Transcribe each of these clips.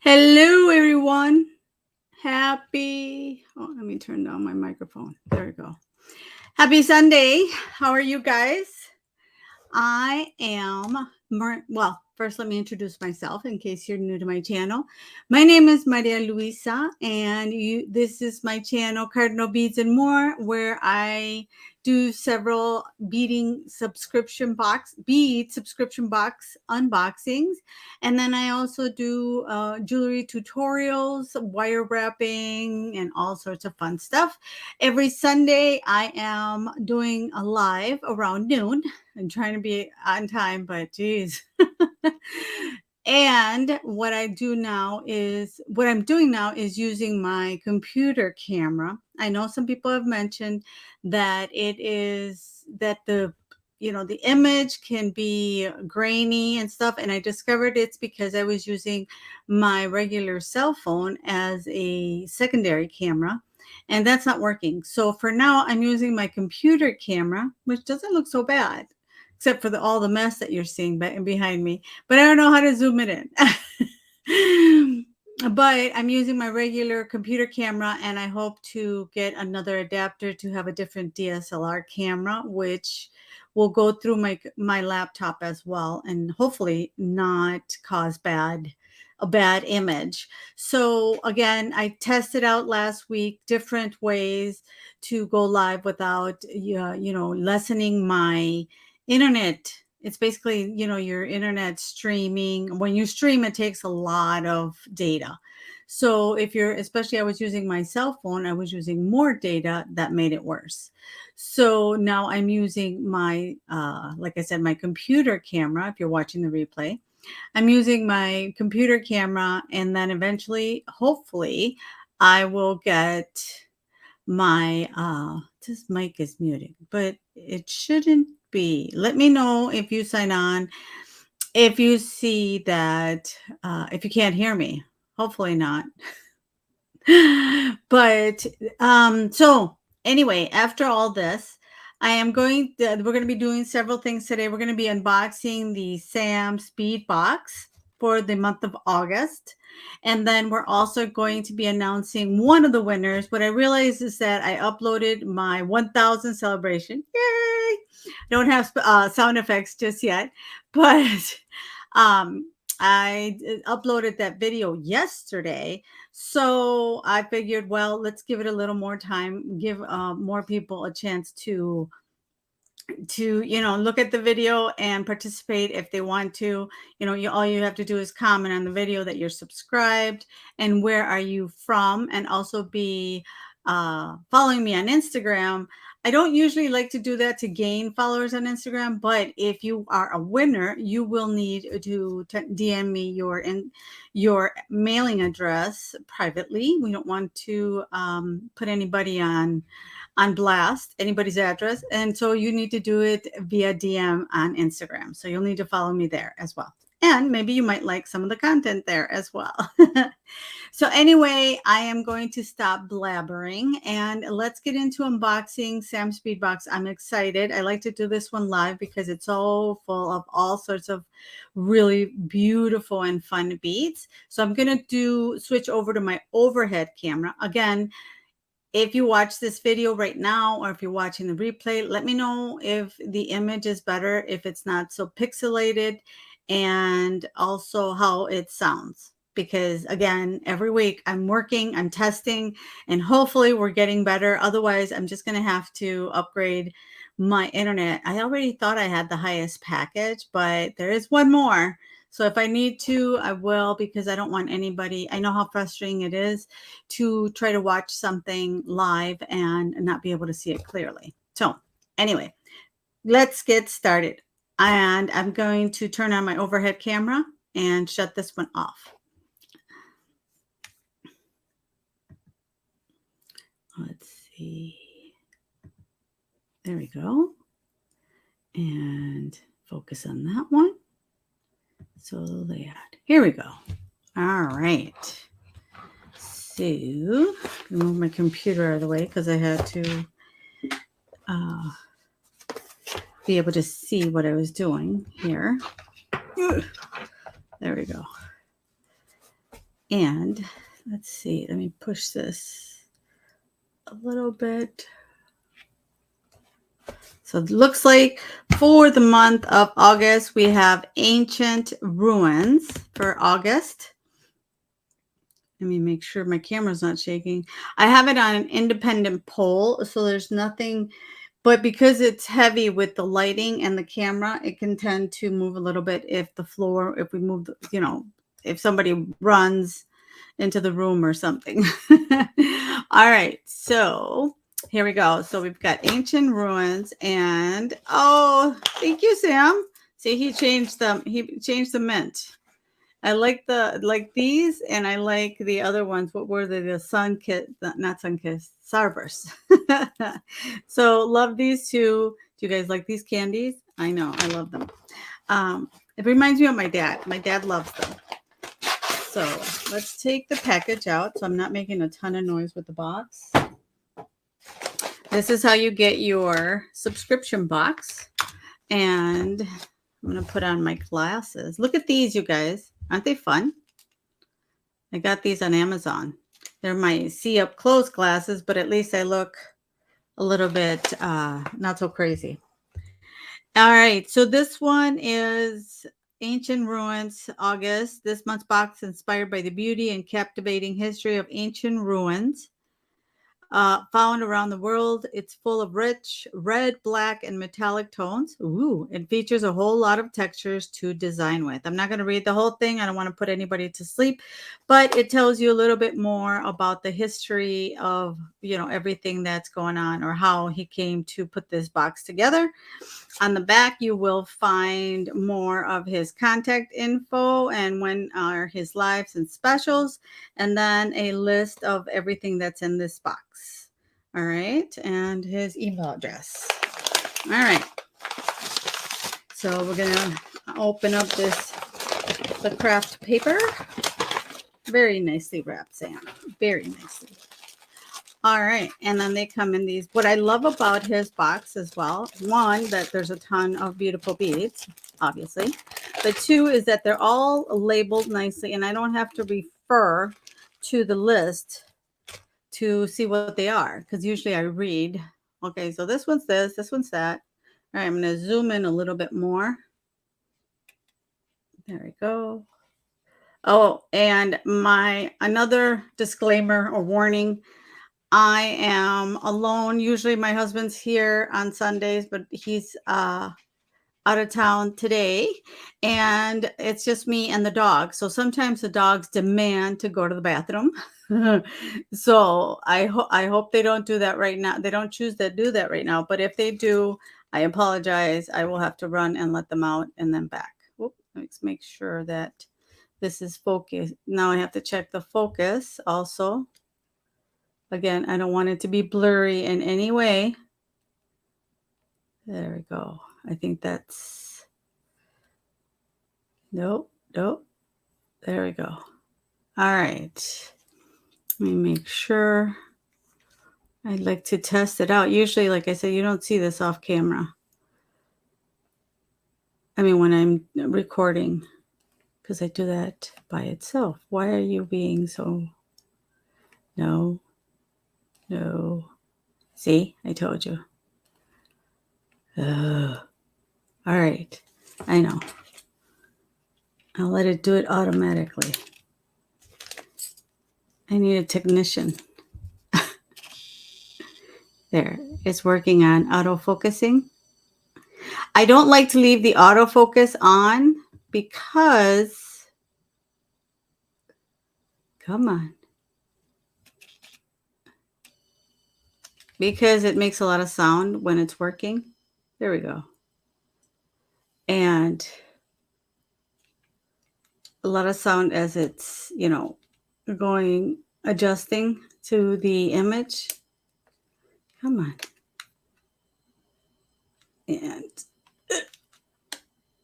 Hello, everyone. Let me turn down my microphone. There we go. Happy Sunday. How are you guys? First, let me introduce myself in case you're new to my channel. My name is Maria Luisa, and this is my channel, Cardinal Beads and More, where I do several bead subscription box unboxings. And then I also do jewelry tutorials, wire wrapping, and all sorts of fun stuff. Every Sunday, I am doing a live around noon. I'm trying to be on time, but geez. And what I'm doing now is using my computer camera. I know some people have mentioned that the image can be grainy and stuff. And I discovered it's because I was using my regular cell phone as a secondary camera, and that's not working. So for now, I'm using my computer camera, which doesn't look so bad, except for all the mess that you're seeing behind me. But I don't know how to zoom it in. But I'm using my regular computer camera, and I hope to get another adapter to have a different DSLR camera, which will go through my laptop as well, and hopefully not cause a bad image. So again, I tested out last week different ways to go live without lessening my internet. It's basically, your internet streaming. When you stream, it takes a lot of data. So especially I was using my cell phone, I was using more data. That made it worse. So now I'm using my, like I said, my computer camera. If you're watching the replay, I'm using my computer camera, and then eventually, hopefully, I will get my, this mic is muted, but it shouldn't be. Let me know if you sign on, if you see that, if you can't hear me. Hopefully not. But so anyway, after all this, we're going to be doing several things today. We're going to be unboxing the Sam's Bead box for the month of August. And then we're also going to be announcing one of the winners. What I realized is that I uploaded my 1000 celebration. Yay! Don't have sound effects just yet, but I uploaded that video yesterday. So I figured, well, let's give it a little more time, give more people a chance to look at the video and participate if they want to. All you have to do is comment on the video that you're subscribed and where are you from, and also be following me on Instagram. I don't usually like to do that to gain followers on Instagram, but if you are a winner, you will need to DM me your mailing address privately. We don't want to put anybody on blast, anybody's address. And so you need to do it via DM on Instagram. So you'll need to follow me there as well. And maybe you might like some of the content there as well. So anyway, I am going to stop blabbering and let's get into unboxing Sam's Bead box. I'm excited. I like to do this one live because it's so full of all sorts of really beautiful and fun beads. So I'm going to switch over to my overhead camera. Again, if you watch this video right now, or if you're watching the replay, let me know if the image is better, if it's not so pixelated, and also how it sounds. Because again, every week I'm working, I'm testing, and hopefully we're getting better. Otherwise, I'm just going to have to upgrade my internet. I already thought I had the highest package, but there is one more. So if I need to, I will, because I don't want anybody. I know how frustrating it is to try to watch something live and not be able to see it clearly. So anyway, let's get started. And I'm going to turn on my overhead camera and shut this one off. Let's see. There we go. And focus on that one. So here we go. All right. So move my computer out of the way because I had to be able to see what I was doing here. There we go. And let's see, let me push this a little bit. So it looks like for the month of August, we have Ancient Ruins for August. Let me make sure my camera's not shaking. I have it on an independent pole, so there's nothing, but because it's heavy with the lighting and the camera, it can tend to move a little bit if we move, if somebody runs into the room or something. All right, so here we go. So we've got Ancient Ruins, and oh, thank you, Sam. See, he changed them. He changed the mint. I like these, and I like the other ones. What were they? The Sun Kiss, not Sun Kiss, Starburst. So love these two. Do you guys like these candies? I know, I love them. It reminds me of my dad. My dad loves them. So let's take the package out. So I'm not making a ton of noise with the box. This is how you get your subscription box. And I'm going to put on my glasses. Look at these, you guys. Aren't they fun? I got these on Amazon. They're my see up close glasses, but at least I look a little bit not so crazy. All right, so this one is Ancient Ruins, August. This month's box inspired by the beauty and captivating history of ancient ruins. Found around the world. It's full of rich red, black, and metallic tones. Ooh, it features a whole lot of textures to design with. I'm not going to read the whole thing. I don't want to put anybody to sleep, but it tells you a little bit more about the history of, everything that's going on, or how he came to put this box together. On the back, you will find more of his contact info and when are his lives and specials, and then a list of everything that's in this box. All right, and his email address. All right, so we're gonna open up the craft paper. Very nicely wrapped, Sam. Very nicely. All right, and then they come in these. What I love about his box as well, one, that there's a ton of beautiful beads, obviously. But two is that they're all labeled nicely, and I don't have to refer to the list to see what they are, because usually I read. Okay, so this one's this one's that. All right, I'm going to zoom in a little bit more. There we go. Oh, and another disclaimer or warning. I am alone. Usually my husband's here on Sundays, but he's out of town today, and it's just me and the dog. So sometimes the dogs demand to go to the bathroom. So I hope they don't do that right now. They don't choose to do that right now, but if they do, I apologize. I will have to run and let them out and then back. Whoop, let's make sure that this is focused. Now I have to check the focus also. Again, I don't want it to be blurry in any way. There we go. I think that's, nope. There we go. All right. Let me make sure. I'd like to test it out. Usually, like I said, you don't see this off camera. I mean, when I'm recording, because I do that by itself. Why are you being so, no. See, I told you. All right, I know. I'll let it do it automatically. I need a technician. There, it's working on autofocusing. I don't like to leave the autofocus on because, come on, because it makes a lot of sound when it's working. There we go. And a lot of sound as it's, adjusting to the image. Come on. And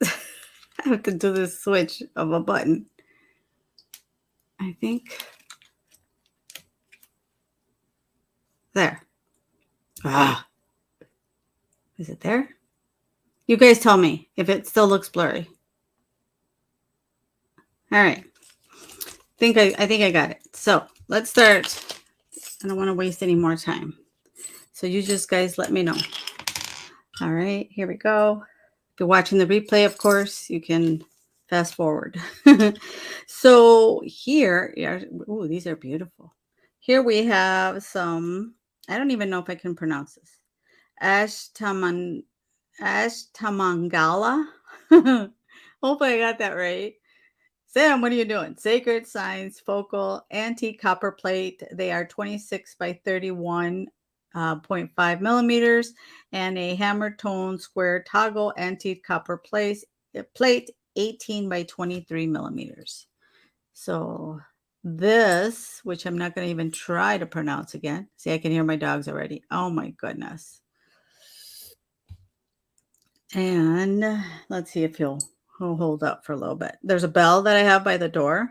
I have to do this switch of a button. I think. There. Is it there? You guys tell me if it still looks blurry. All right. I think I got it. So let's start. I don't want to waste any more time. So you just guys let me know. All right, here we go. If you're watching the replay, of course, you can fast forward. So here, yeah, ooh, these are beautiful. Here we have some, I don't even know if I can pronounce this. Ashtaman, Ashtamangala. Hopefully I got that right. Sam, what are you doing? Sacred Science Focal Antique Copper Plate. They are 26 by 31.5 millimeters, and a hammer tone square toggle antique copper plate 18 by 23 millimeters. So this, which I'm not going to even try to pronounce again. See, I can hear my dogs already. Oh my goodness. And let's see if he'll hold up for a little bit. There's a bell that I have by the door,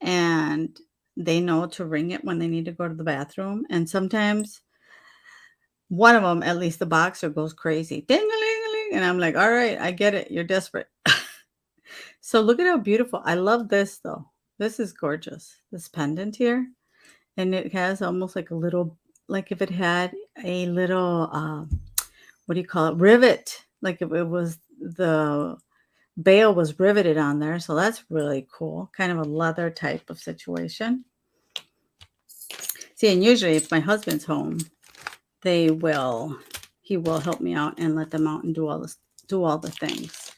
and they know to ring it when they need to go to the bathroom. And sometimes one of them, at least the boxer, goes crazy. Ding-a-ling-a-ling. And I'm like, all right, I get it. You're desperate. So look at how beautiful. I love this though. This is gorgeous. This pendant here. And it has almost like a little, like if it had a little, what do you call it? Rivet. Like if it was the bail was riveted on there. So that's really cool. Kind of a leather type of situation. See, and usually if my husband's home, he will help me out and let them out and do all the things.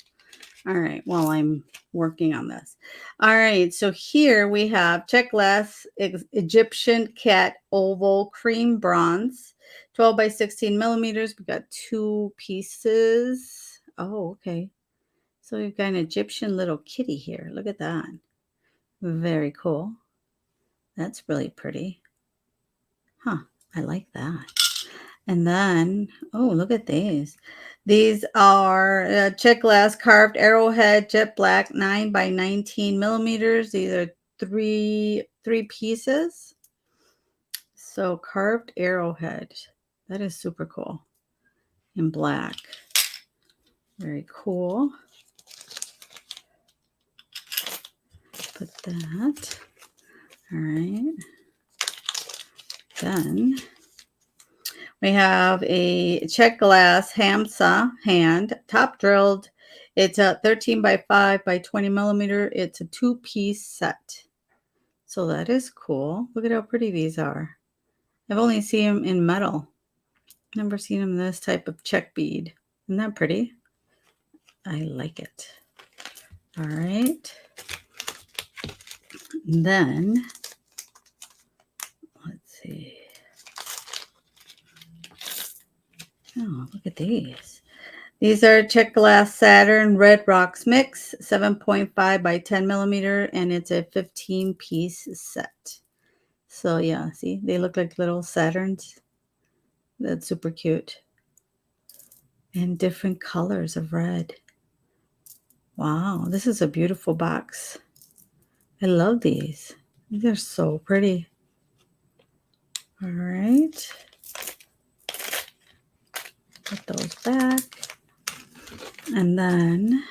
All right, while I'm working on this. All right, so here we have Czech glass Egyptian cat oval cream bronze, 12 by 16 millimeters. We got 2 pieces. Oh, okay. So we've got an Egyptian little kitty here. Look at that. Very cool. That's really pretty. Huh, I like that. And then, oh, look at these. These are Czech glass carved arrowhead jet black 9 by 19 millimeters. These are three pieces. So carved arrowhead. That is super cool. In black. Very cool. Put that. All right. Then we have a Czech glass Hamsa hand, top drilled. It's a 13 by 5 by 20 millimeter. It's a 2-piece set. So that is cool. Look at how pretty these are. I've only seen them in metal. Never seen them in this type of Czech bead. Isn't that pretty? I like it. All right. And then, let's see. Oh, look at these. These are Czech glass Saturn Red Rocks Mix, 7.5 by 10 millimeter, and it's a 15-piece set. So yeah, see, they look like little Saturns. That's super cute. And different colors of red. Wow, this is a beautiful box. I love these. These are so pretty. All right. Put those back. And then,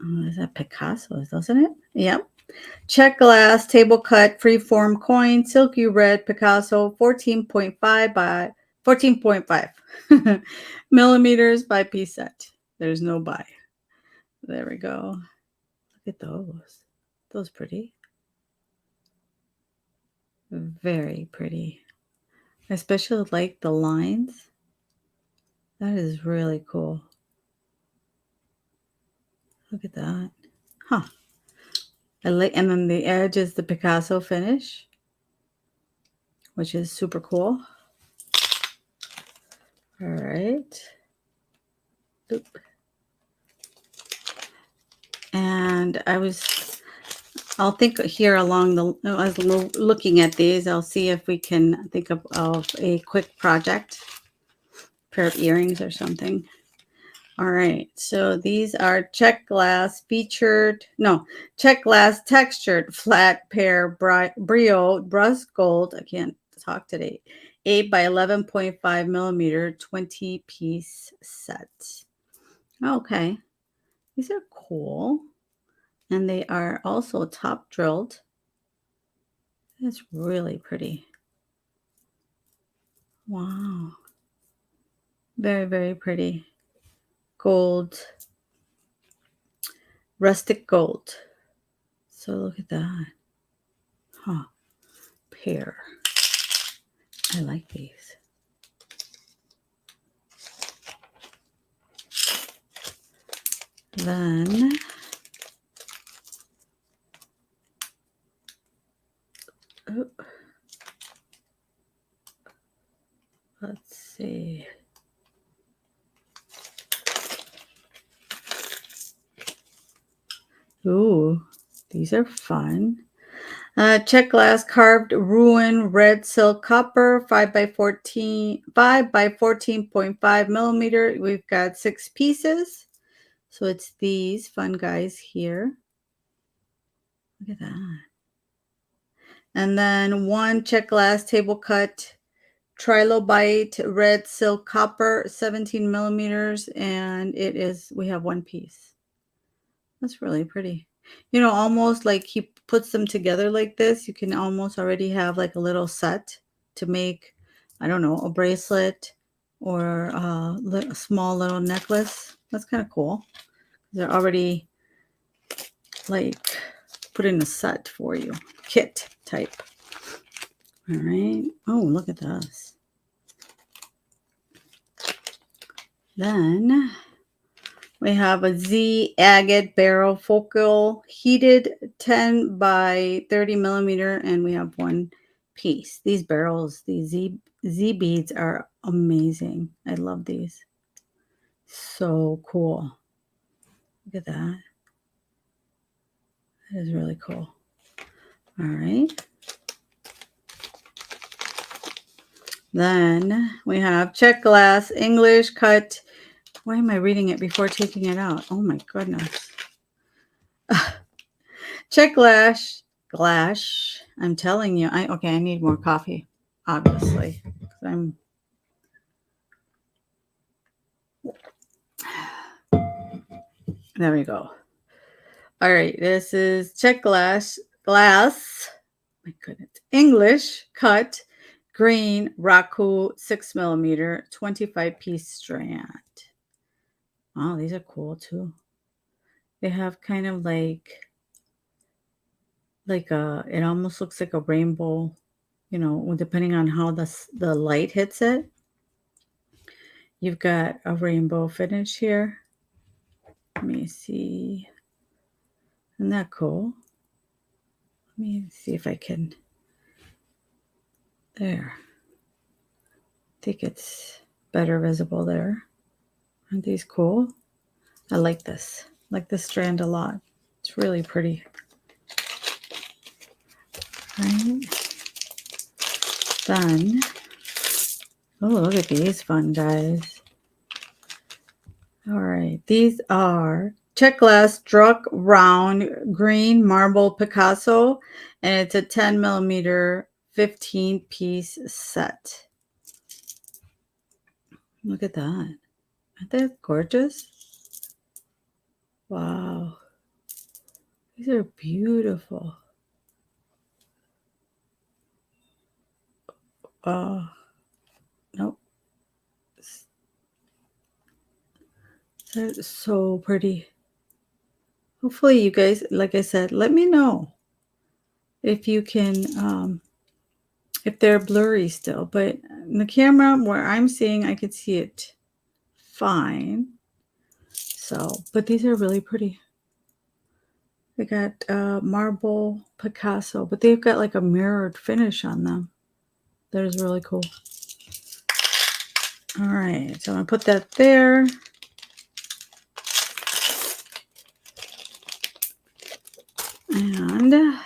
oh, is that Picasso, doesn't it? Yep. Czech glass table cut freeform coin, silky red Picasso, 14.5 by 14.5 millimeters by piece set. There's no by. There we go. Look at those. Those pretty. Very pretty. I especially like the lines. That is really cool. Look at that. Huh. I like, and then the edge is the Picasso finish, which is super cool. All right. Oop. And I'll think here along the, as looking at these, I'll see if we can think of a quick project, pair of earrings or something. All right, so these are Czech glass Czech glass textured flat pair brio brusque gold. I can't talk today. 8 by 11.5 millimeter 20-piece set. Okay, these are cool. And they are also top drilled. It's really pretty. Wow. Very, very pretty. Gold. Rustic gold. So look at that. Huh. Pear. I like these. Then let's see. Ooh, these are fun. Czech glass carved ruin red silk copper 5 by 14.5 millimeter. We've got 6 pieces. So it's these fun guys here. Look at that. And then 1 Czech glass table cut trilobite red silk copper 17 millimeters, and we have 1 piece. That's really pretty. You know, almost like he puts them together like this. You can almost already have like a little set to make, I don't know, a bracelet or a small little necklace. That's kind of cool. They're already like put in a set for you, kit type. All right. Oh, look at this. Then we have a Z agate barrel focal heated 10 by 30 millimeter, and we have 1 piece. These barrels, these Z beads are amazing. I love these. So cool. Look at that. That is really cool. All right. Then we have Czech glass English cut. Why am I reading it before taking it out? Oh my goodness. Czech glass. I'm telling you. I need more coffee, obviously. There we go. All right, this is Czech glass. My goodness. English cut green Raku 6 millimeter 25 piece strand. Oh, these are cool too. They have kind of like it almost looks like a rainbow, you know, depending on how the light hits it. You've got a rainbow finish here. Let me see. Isn't that cool? Let me see if I can. There. I think it's better visible there. Aren't these cool? I like this. I like this strand a lot. It's really pretty. Right. Then, oh, look at these fun guys. All right. These are Czech glass struck round green marble Picasso, and it's a 10 millimeter 15 piece set. Look at that. Aren't they gorgeous? Wow. These are beautiful. Nope. That is so pretty. Hopefully you guys, like I said, let me know if you can, if they're blurry still. But in the camera where I'm seeing, I could see it fine. So, but these are really pretty. They got marble Picasso, but they've got like a mirrored finish on them. That is really cool. All right, so I'm gonna put that there. And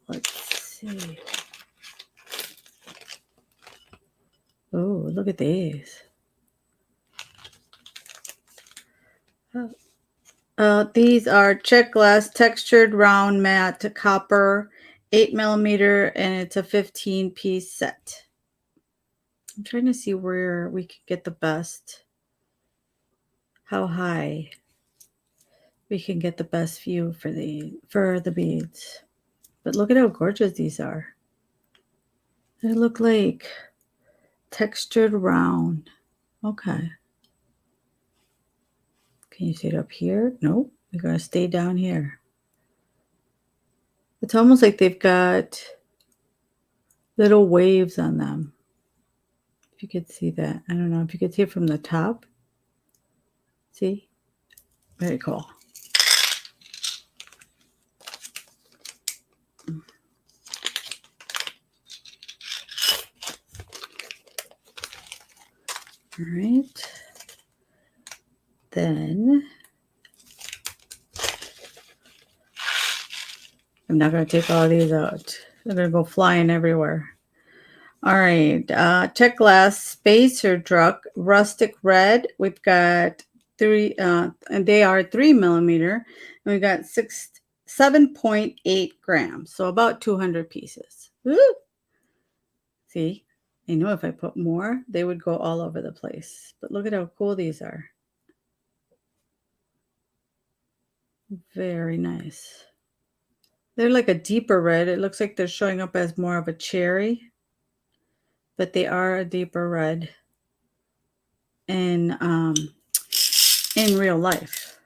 let's see. Oh, look at these. These are Czech glass textured round matte copper 8 millimeter, and it's a 15 piece set. I'm trying to see where we could get the best. How high? we can get the best view for the beads. But look at how gorgeous these are. They look like textured round. Okay. Can you see it up here? Nope. We're going to stay down here. It's almost like they've got little waves on them. If you could see that. I don't know if you could see it from the top. See? Very cool. All right. Then I'm not going to take all these out. They're going to go flying everywhere. All right. Czech glass spacer druck rustic red. We've got 3, and they are 3 millimeter. And we've got 7.8 grams. So about 200 pieces. Woo! See, I know if I put more, they would go all over the place. But look at how cool these are. Very nice. They're like a deeper red. It looks like they're showing up as more of a cherry, but they are a deeper red in real life,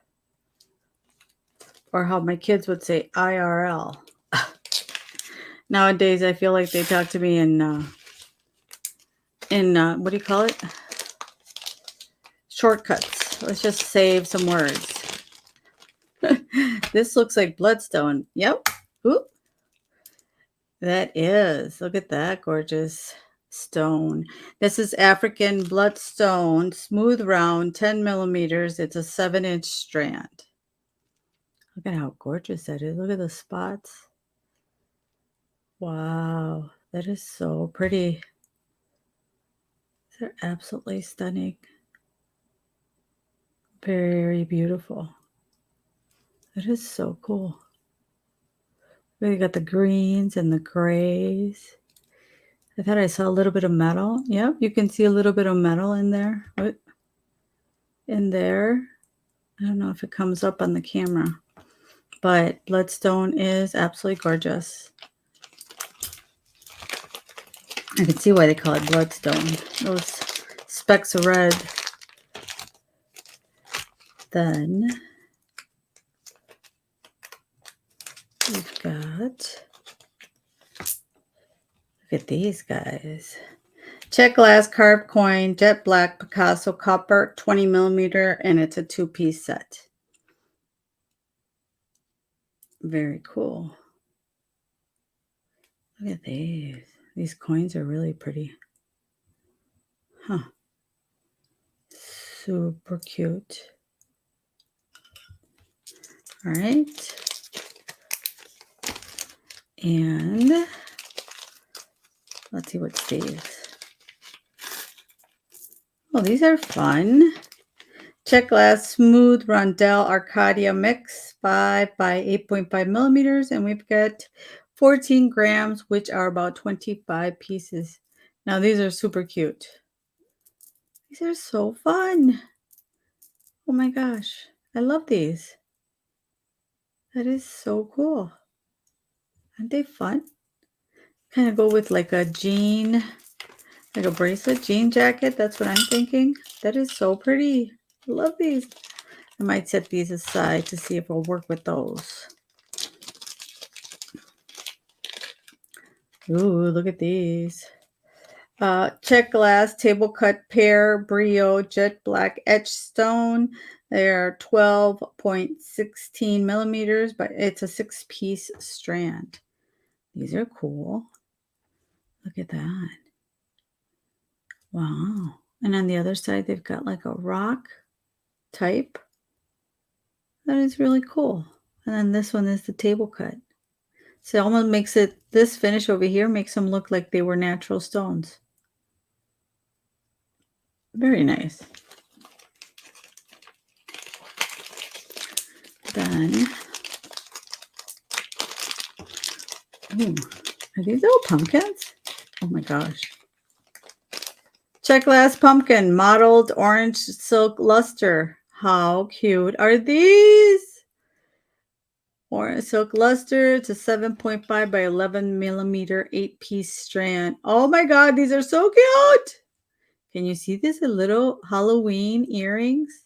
or how my kids would say IRL. Nowadays, I feel like they talk to me in what do you call it? Shortcuts. Let's just save some words. This looks like bloodstone. Yep. Oop. That is. Look at that gorgeous stone. This is African bloodstone, smooth round, 10 millimeters. It's a 7-inch strand. Look at how gorgeous that is. Look at the spots. Wow. That is so pretty. They're absolutely stunning. Very beautiful. That is so cool. We got the greens and the grays. I thought I saw a little bit of metal. Yep, you can see a little bit of metal in there. In there. I don't know if it comes up on the camera, but bloodstone is absolutely gorgeous. I can see why they call it bloodstone. Those specks of red. Then we've got, look at these guys. Czech glass carved coin, jet black Picasso copper, 20 millimeter, and it's a 2-piece set. Very cool. Look at these. These coins are really pretty. Huh. Super cute. All right. And let's see what's these. Oh, these are fun. Czech glass smooth rondelle Arcadia mix 5 by 8.5 millimeters. And we've got 14 grams, which are about 25 pieces. Now, these are super cute. These are so fun. Oh my gosh. I love these. That is so cool. Aren't they fun? Kind of go with like a jean, like a bracelet, jean jacket. That's what I'm thinking. That is so pretty. I love these. I might set these aside to see if it'll work with those. Ooh, look at these. Czech glass table cut pear brio jet black etched stone. They're 12.16 millimeters, but it's a 6-piece strand. These are cool. Look at that. Wow. And on the other side, they've got like a rock type. That is really cool. And then this one is the table cut. So it almost makes it, this finish over here makes them look like they were natural stones. Very nice. Then, ooh, are these little pumpkins? Oh my gosh. Czech glass pumpkin, mottled orange silk luster. How cute are these? Or silk luster. It's a 7.5 by 11 millimeter 8-piece strand. Oh my God, these are so cute. Can you see this? A little Halloween earrings.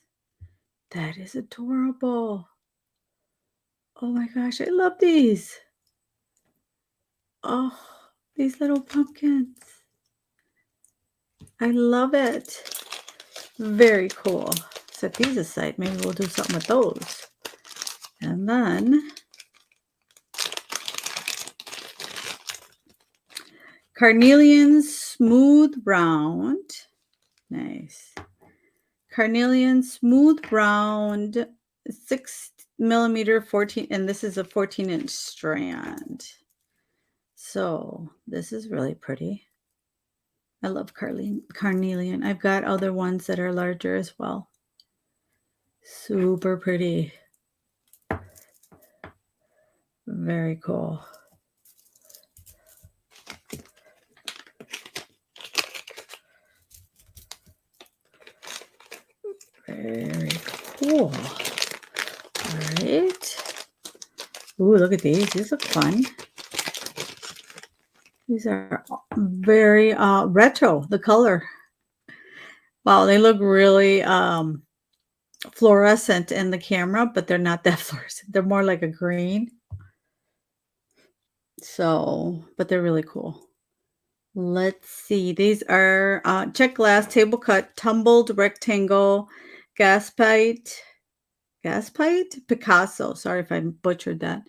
That is adorable. Oh my gosh, I love these. Oh, these little pumpkins. I love it. Very cool. Set these aside. Maybe we'll do something with those. And then carnelian smooth round. Nice. Carnelian smooth round 6 millimeter 14, and this is a 14-inch strand. So this is really pretty. I love carnelian. I've got other ones that are larger as well. Super pretty. Very cool. Very cool. All right. Ooh, look at these. These look fun. These are very retro, the color. Wow, they look really fluorescent in the camera, but they're not that fluorescent. They're more like a green. So, but they're really cool. Let's see. These are Czech glass table cut tumbled rectangle gaspite Picasso. Sorry if I butchered that.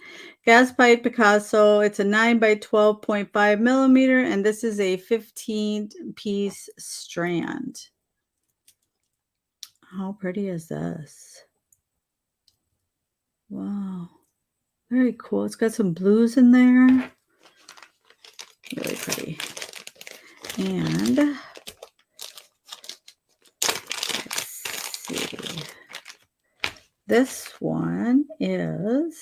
Gaspite Picasso. It's a 9 by 12.5 millimeter, and this is a 15-piece strand. How pretty is this? Wow. Very cool. It's got some blues in there. Really pretty. And let's see. This one is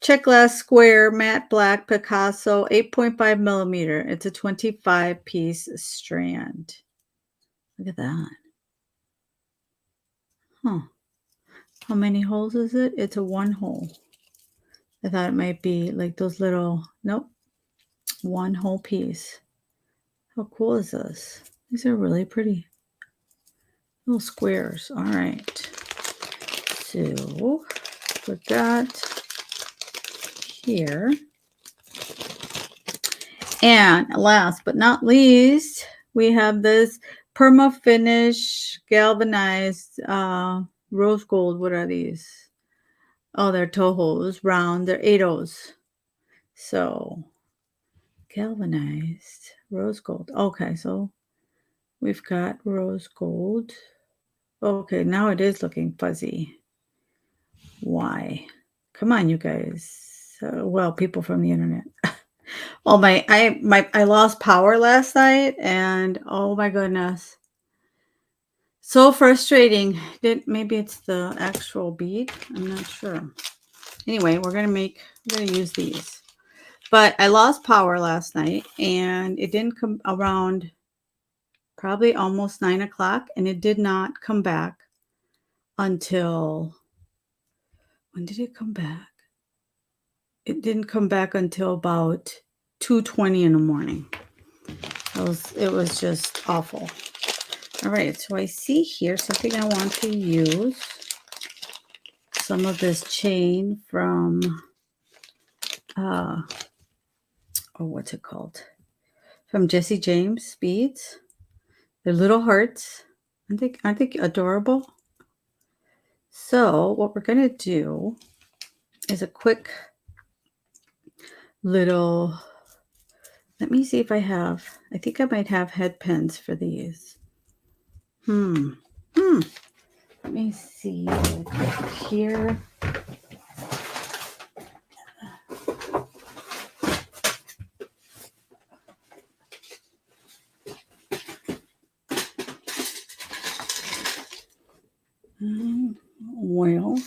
Czech glass square matte black Picasso 8.5 millimeter. It's a 25-piece strand. Look at that. Huh. How many holes is it? It's a 1 hole. I thought it might be like those little, nope, 1 whole piece. How cool is this? These are really pretty. Little squares. All right. So put that here. And last but not least, we have this Perma Finish galvanized rose gold. What are these? Oh, they're Tohos, round. They're 8-0s. So galvanized rose gold. Okay, so we've got rose gold. Okay, now it is looking fuzzy. Why? Come on, you guys. Well, people from the internet. Oh, I lost power last night, and oh my goodness, so frustrating. Maybe it's the actual bead. I'm not sure. Anyway, we're gonna use these. But I lost power last night, and it didn't come around probably almost 9 o'clock, and it did not come back until, when did it come back? It didn't come back until about 2:20 in the morning. It was just awful. All right, so I see here something I want to use. Some of this chain from, what's it called? From Jesse James Beads. They're little hearts. Aren't they adorable? So what we're going to do is a quick little, let me see if I think I might have head pins for these. Let me see real quick here. Well,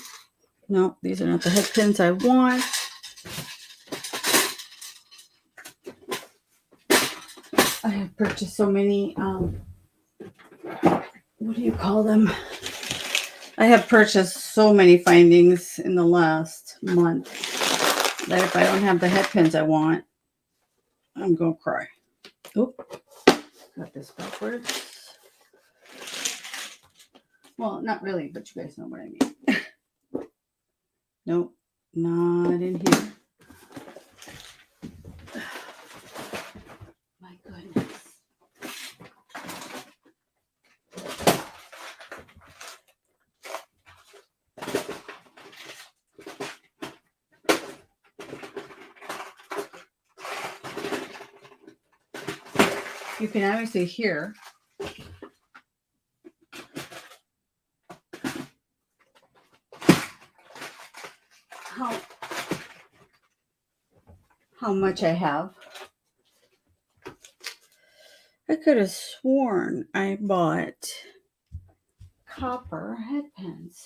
no, these are not the head pins I want. I have purchased so many, what do you call them? I have purchased so many findings in the last month that if I don't have the head pins I want, I'm going to cry. Oop, got this backwards. Well, not really, but you guys know what I mean. Nope, not in here. My goodness. You can obviously hear how much I have. I could have sworn I bought copper head pins.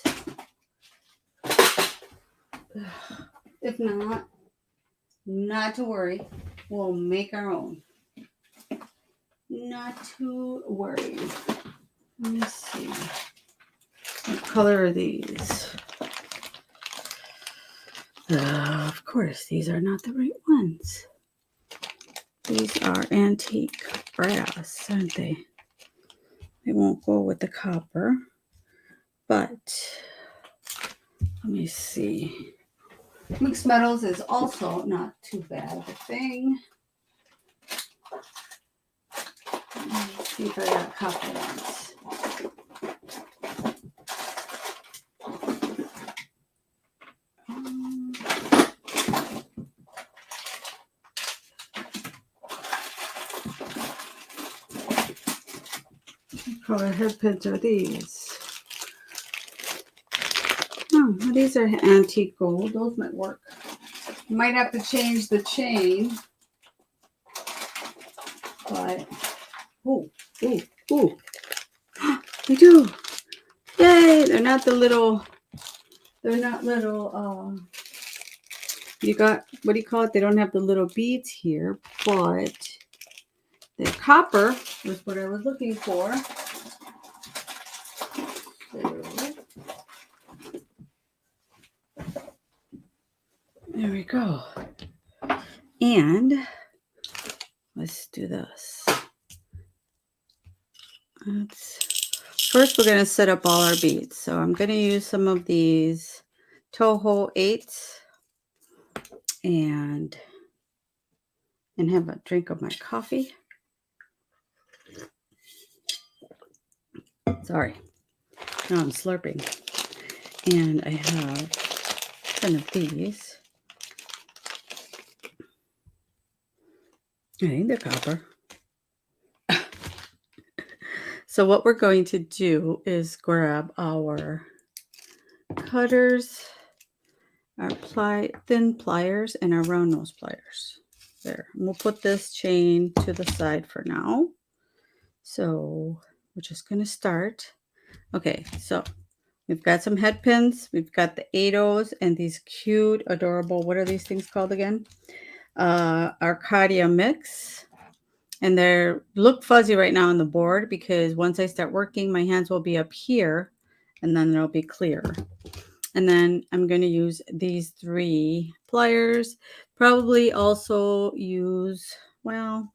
If not to worry, we'll make our own. Not to worry. Let me see. What color are these? Of course, these are not the right ones. These are antique brass, aren't they? They won't go with the copper. But let me see. Mixed metals is also not too bad of a thing. Let's see if I got copper ones. What color head pins are these? Oh, well, these are antique gold. Those might work. Might have to change the chain. But, oh, I do. Yay! They're not little, you got, what do you call it? They don't have the little beads here, but the copper was what I was looking for. There we go. And let's do this. First, we're going to set up all our beads. So I'm going to use some of these Toho 8s and have a drink of my coffee. Sorry. Now I'm slurping. And I have 10 of these. I think they're copper. So what we're going to do is grab our cutters, our thin pliers, and our round nose pliers. There. And we'll put this chain to the side for now. So we're just going to start. Okay, so we've got some head pins. We've got the 8-O's and these cute, adorable, what are these things called again? Arcadia mix. And they look fuzzy right now on the board because once I start working, my hands will be up here and then they'll be clear. And then I'm going to use these 3 pliers. Probably also use, well,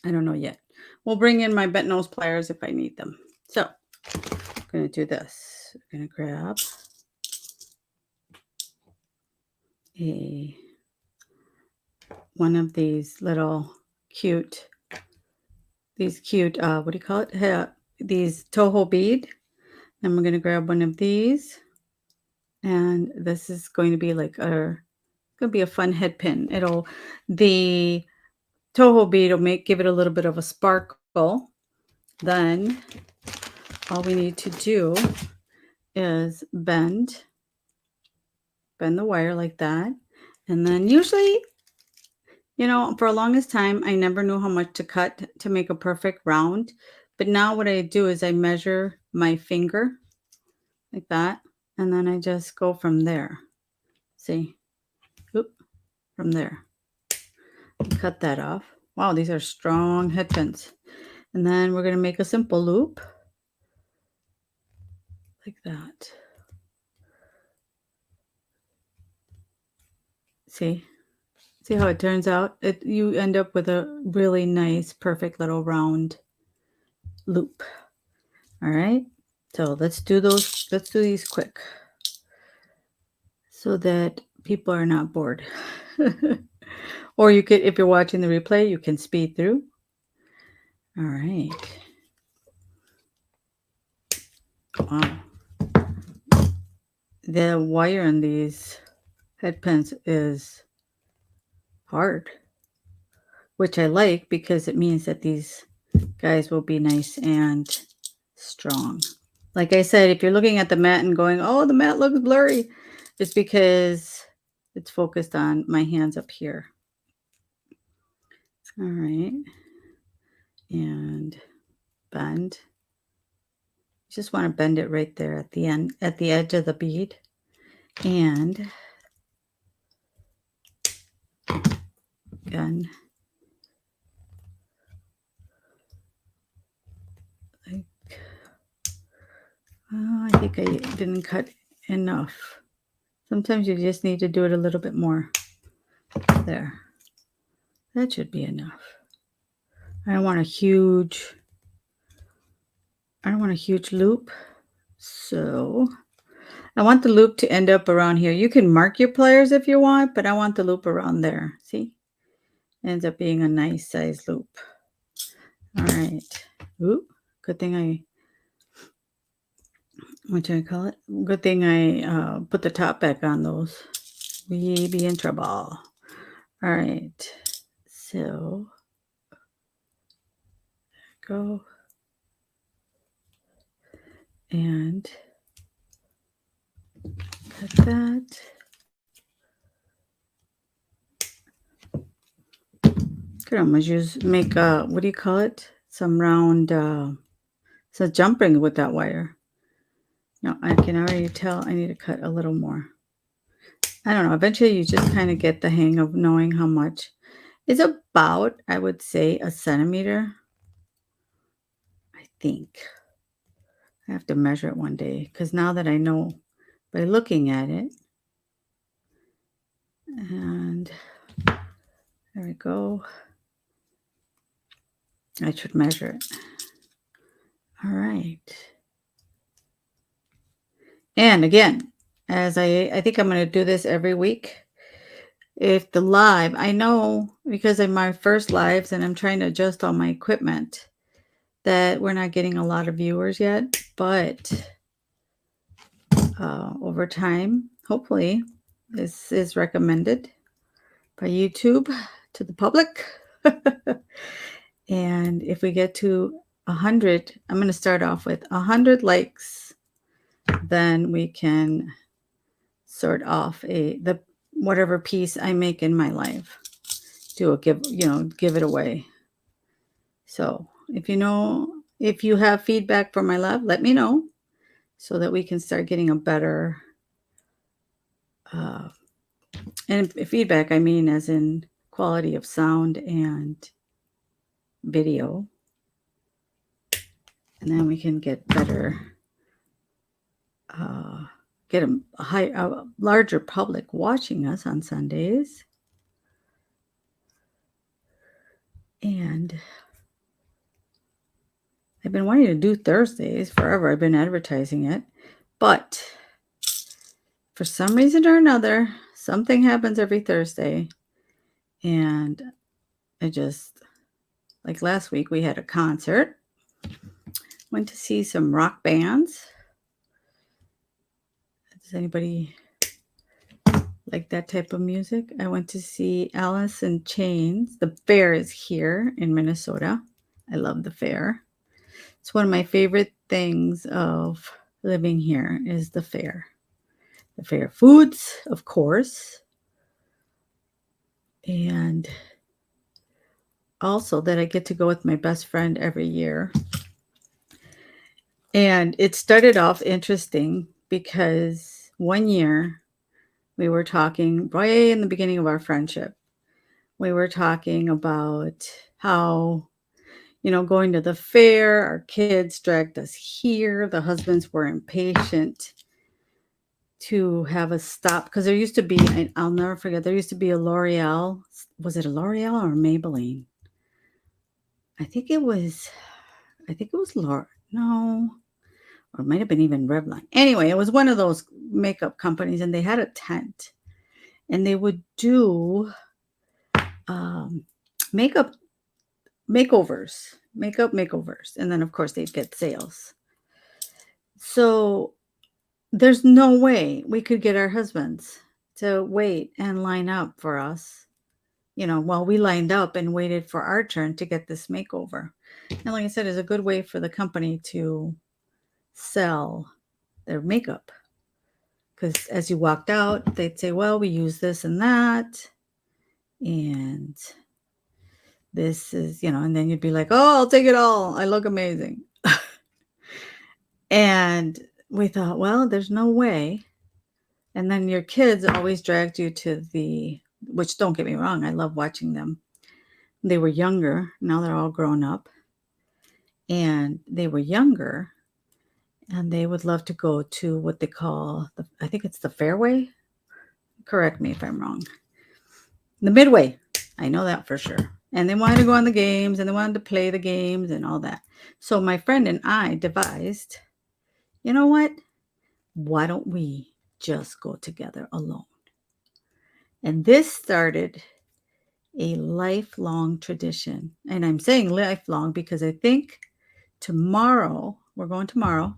I don't know yet. We'll bring in my bent nose pliers if I need them. So I'm going to do this. I'm going to grab one of these little cute, what do you call it? These Toho bead. And we're going to grab one of these. And this is going to be like going to be a fun head pin. The Toho bead will give it a little bit of a sparkle. Then all we need to do is bend the wire like that. And then usually, for the longest time, I never knew how much to cut to make a perfect round. But now what I do is I measure my finger like that. And then I just go from there. See? Oop, from there. Cut that off. Wow, these are strong head pins. And then we're going to make a simple loop. like that. See? See how it turns out? You end up with a really nice, perfect little round loop. All right. So let's do these quick so that people are not bored. Or you could, if you're watching the replay, you can speed through. All right. Wow. The wire in these head pens is hard, which I like because it means that these guys will be nice and strong. Like I said, if you're looking at the mat and going, oh, the mat looks blurry, it's because it's focused on my hands up here. All right. And bend. Just want to bend it right there at the end, at the edge of the bead. And again, like, oh, I think I didn't cut enough. Sometimes you just need to do it a little bit more. There. That should be enough. I don't want a huge loop. So I want the loop to end up around here. You can mark your pliers if you want, but I want the loop around there. See? Ends up being a nice size loop. All right. Ooh, good thing what do I call it? Good thing I put the top back on those. We be in trouble. All right. So, go. And cut that. Could almost make what do you call it? Some round, so jump ring with that wire. No, I can already tell I need to cut a little more. I don't know. Eventually you just kind of get the hang of knowing how much. It's about, I would say, a centimeter. I think. I have to measure it one day because now that I know by looking at it. And there we go. I should measure it. All right. And again, as I think I'm going to do this every week. If the live, I know because of my first lives and I'm trying to adjust all my equipment that we're not getting a lot of viewers yet, but over time, hopefully this is recommended by YouTube to the public. And if we get to 100, I'm going to start off with 100 likes, then we can sort off the whatever piece I make in my life. Give it away. So if you have feedback for my live, let me know so that we can start getting a better and feedback, I mean, as in quality of sound and video. And then we can get better, get a larger public watching us on Sundays. And I've been wanting to do Thursdays forever. I've been advertising it. But for some reason or another, something happens every Thursday. And I just, like last week, we had a concert. Went to see some rock bands. Does anybody like that type of music? I went to see Alice in Chains. The fair is here in Minnesota. I love the fair. It's one of my favorite things of living here is the fair. The fair foods, of course. And also that I get to go with my best friend every year. And it started off interesting because one year we were talking right in the beginning of our friendship. We were talking about how, going to the fair. Our kids dragged us here. The husbands were impatient to have us stop because there used to be, I'll never forget, there used to be a L'Oreal. Was it a L'Oreal or Maybelline? I think it was L'Oreal. No, or it might have been even Revlon. Anyway, it was one of those makeup companies, and they had a tent, and they would do makeup makeovers, and then of course they'd get sales. So there's no way we could get our husbands to wait and line up for us, while we lined up and waited for our turn to get this makeover. And like I said, it's a good way for the company to sell their makeup. Because as you walked out, they'd say, well, we use this and that. And this is, and then you'd be like, oh, I'll take it all. I look amazing. And we thought, well, there's no way. And then your kids always dragged you to which don't get me wrong, I love watching them. They were younger. Now they're all grown up. And they were younger. And they would love to go to what they call, I think it's the Fairway. Correct me if I'm wrong. The Midway. I know that for sure. And they wanted to go on the games, and they wanted to play the games and all that. So my friend and I devised, you know what? Why don't we just go together alone? And this started a lifelong tradition. And I'm saying lifelong because I think we're going tomorrow.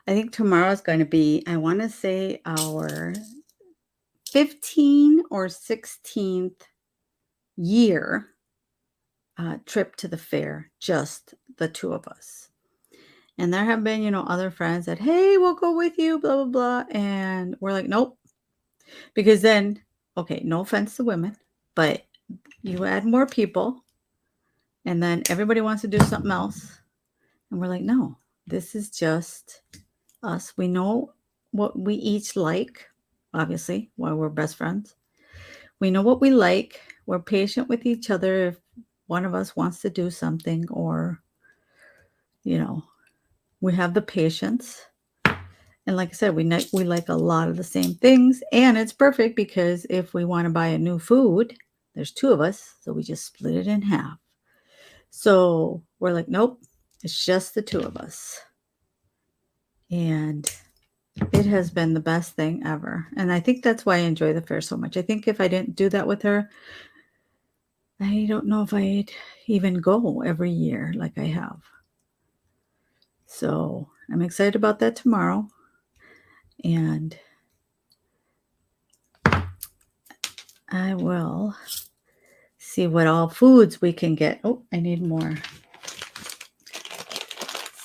I think tomorrow is going to be, I want to say, our 15th or 16th year trip to the fair, just the two of us. And there have been, other friends that, hey, we'll go with you, blah, blah, blah. And we're like, nope. Because then, okay, no offense to women, but you add more people, and then everybody wants to do something else. And we're like, no, this is just us. We know what we each like, obviously, while we're best friends. We know what we like. We're patient with each other if one of us wants to do something, or, we have the patience. And like I said, we like a lot of the same things. And it's perfect because if we want to buy a new food, there's two of us, so we just split it in half. So we're like, nope, it's just the two of us. And it has been the best thing ever. And I think that's why I enjoy the fair so much. I think if I didn't do that with her, I don't know if I'd even go every year like I have. So I'm excited about that tomorrow. And I will see what all foods we can get. Oh, I need more.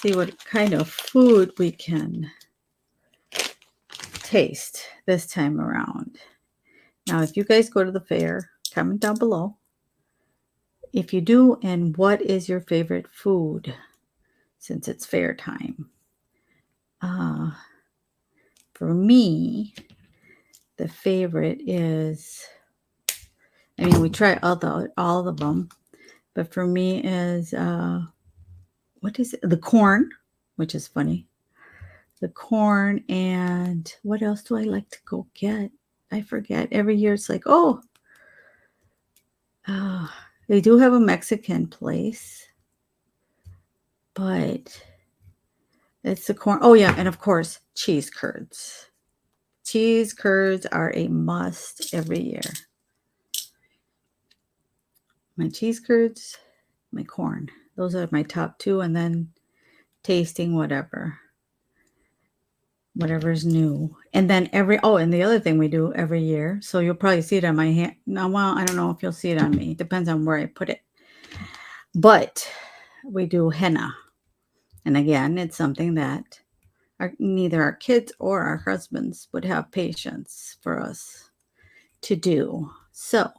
See what kind of food we can taste this time around. Now, if you guys go to the fair, comment down below if you do, and what is your favorite food since it's fair time. For me, the favorite is, we try all of them, but for me is, what is it? The corn, which is funny. The corn, and what else do I like to go get? I forget. Every year it's like, they do have a Mexican place, but it's the corn. Oh yeah, and of course, cheese curds. Cheese curds are a must every year. My cheese curds, my corn. Those are my top two, and then tasting whatever's new. And then and the other thing we do every year, so you'll probably see it on my hand. Now, well, I don't know if you'll see it on me. It depends on where I put it. But we do henna. And again, it's something that neither our kids or our husbands would have patience for us to do. So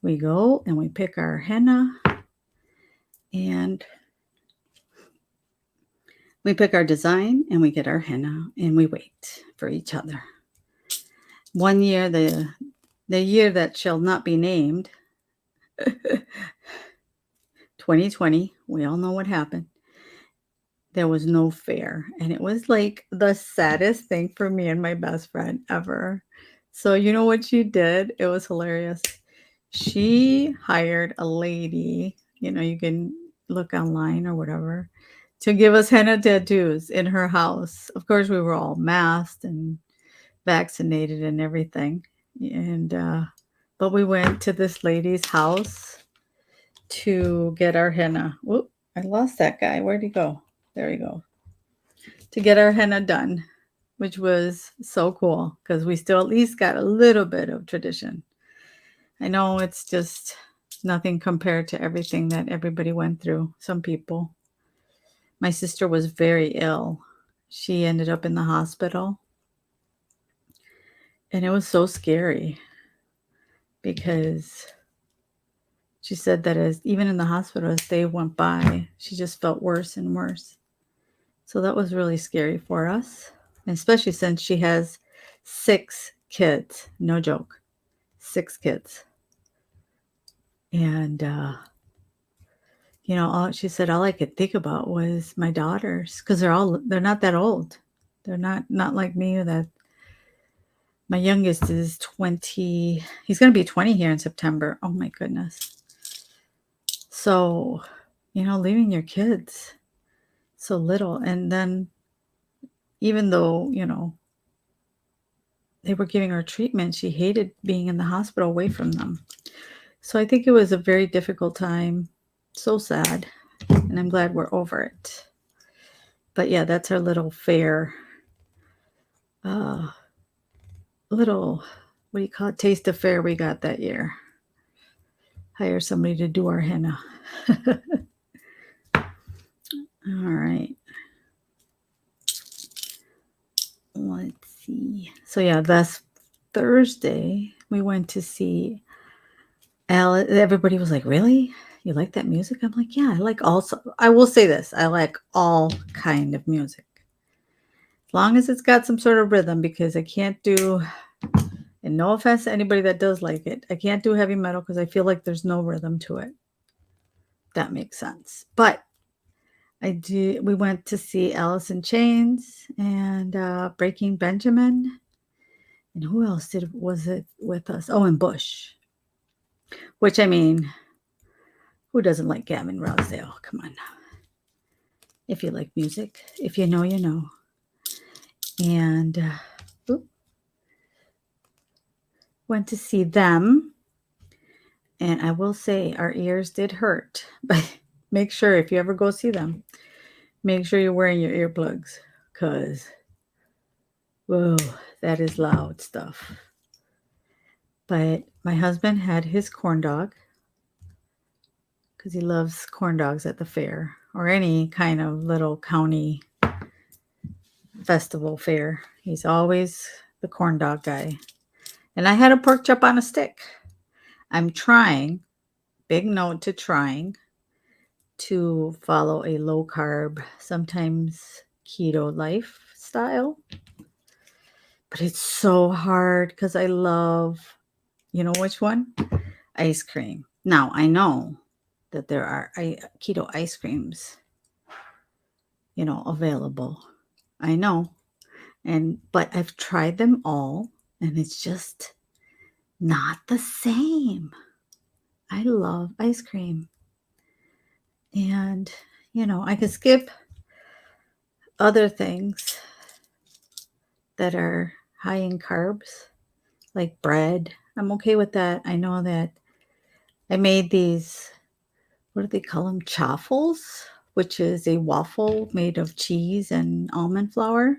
we go and we pick our henna, and we pick our design, and we get our henna, and we wait for each other. One year, the year that shall not be named, 2020, we all know what happened. There was no fair, and it was like the saddest thing for me and my best friend ever. So, you know what she did? It was hilarious. She hired a lady, you can look online or whatever, to give us henna tattoos in her house. Of course, we were all masked and vaccinated and everything. And but we went to this lady's house to get our henna. Whoop, I lost that guy. Where'd he go? There we go. To get our henna done, which was so cool because we still at least got a little bit of tradition. I know it's just nothing compared to everything that everybody went through. Some people. My sister was very ill. She ended up in the hospital. And it was so scary because she said that as even in the hospital, as they went by, she just felt worse and worse. So that was really scary for us, and especially since she has 6 kids. No joke. 6 kids. And, she said all I could think about was my daughters because they're not that old. They're not like me that my youngest is 20. He's going to be 20 here in September. Oh my goodness. So, leaving your kids so little. And then even though, they were giving her treatment, she hated being in the hospital away from them. So I think it was a very difficult time. So sad. And I'm glad we're over it. But yeah, that's our little fair. Little, what do you call it? Taste of fair we got that year. Hire somebody to do our henna. All right. Let's see. So yeah, last Thursday we went to see Alice. Everybody was like, "Really? You like that music?" I'm like, "Yeah, I like also. I will say this: I like all kind of music, as long as it's got some sort of rhythm. Because I can't do, and no offense to anybody that does like it, I can't do heavy metal because I feel like there's no rhythm to it. That makes sense. But we went to see Alice in Chains and Breaking Benjamin. And who else was it with us? Oh, and Bush. Which, I mean, who doesn't like Gavin Rossdale? Come on now. If you like music, if you know, you know. And went to see them. And I will say our ears did hurt. But make sure if you ever go see them, make sure you're wearing your earplugs. Because, whoa, that is loud stuff. But my husband had his corn dog because he loves corn dogs at the fair or any kind of little county festival fair. He's always the corn dog guy. And I had a pork chop on a stick. I'm trying, big note to trying, to follow a low carb, sometimes keto lifestyle. But it's so hard because I love, you know which one? Ice cream. Now, I know that there are keto ice creams, available. I know. But I've tried them all and it's just not the same. I love ice cream. And, I could skip other things that are high in carbs, like bread. I'm okay with that. I know that I made these, what do they call them? Chaffles, which is a waffle made of cheese and almond flour.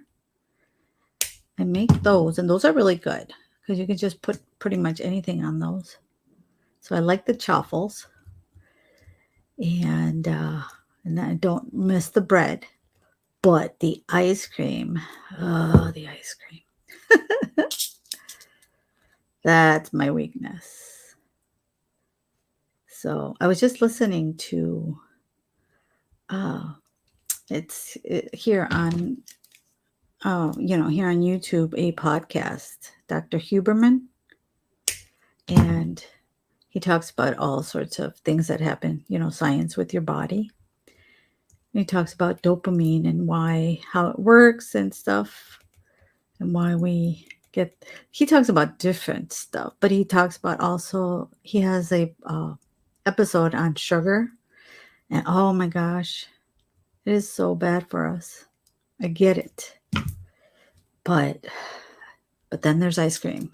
I make those, and those are really good because you can just put pretty much anything on those. So I like the chaffles, and I don't miss the bread, but the ice cream. Oh, the ice cream. That's my weakness. So I was just listening to it's here on here on YouTube, a podcast, Dr. Huberman, and He talks about all sorts of things that happen, science with your body. And he talks about dopamine and how it works and stuff, and why he talks about different stuff, but he talks about also, he has a episode on sugar, and oh my gosh, it is so bad for us. I get it. But then there's ice cream.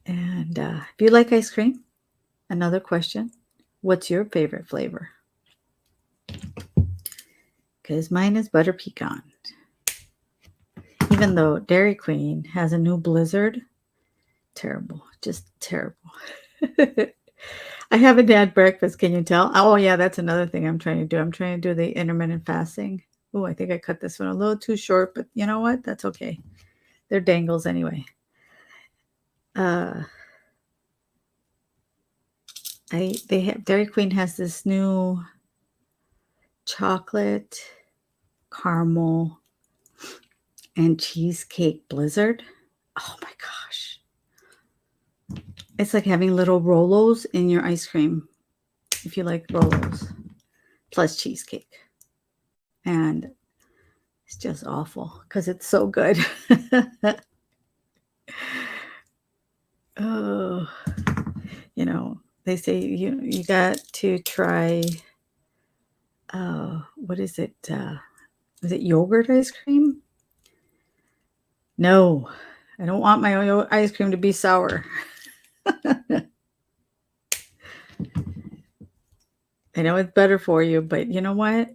And if you like ice cream, another question, what's your favorite flavor? Because mine is butter pecan. Even though Dairy Queen has a new Blizzard, terrible, just terrible. I haven't had breakfast, can you tell? Oh yeah, that's another thing I'm trying to do. I'm trying to do the intermittent fasting. Oh, I think I cut this one a little too short, but you know what? That's okay. They're dangles anyway. Dairy Queen has this new chocolate, caramel, and cheesecake Blizzard. Oh my gosh. It's like having little Rolos in your ice cream, if you like Rolos, plus cheesecake. And it's just awful because it's so good. Oh, they say you got to try, what is it? Is it yogurt ice cream? No, I don't want my ice cream to be sour. I know it's better for you, but you know what?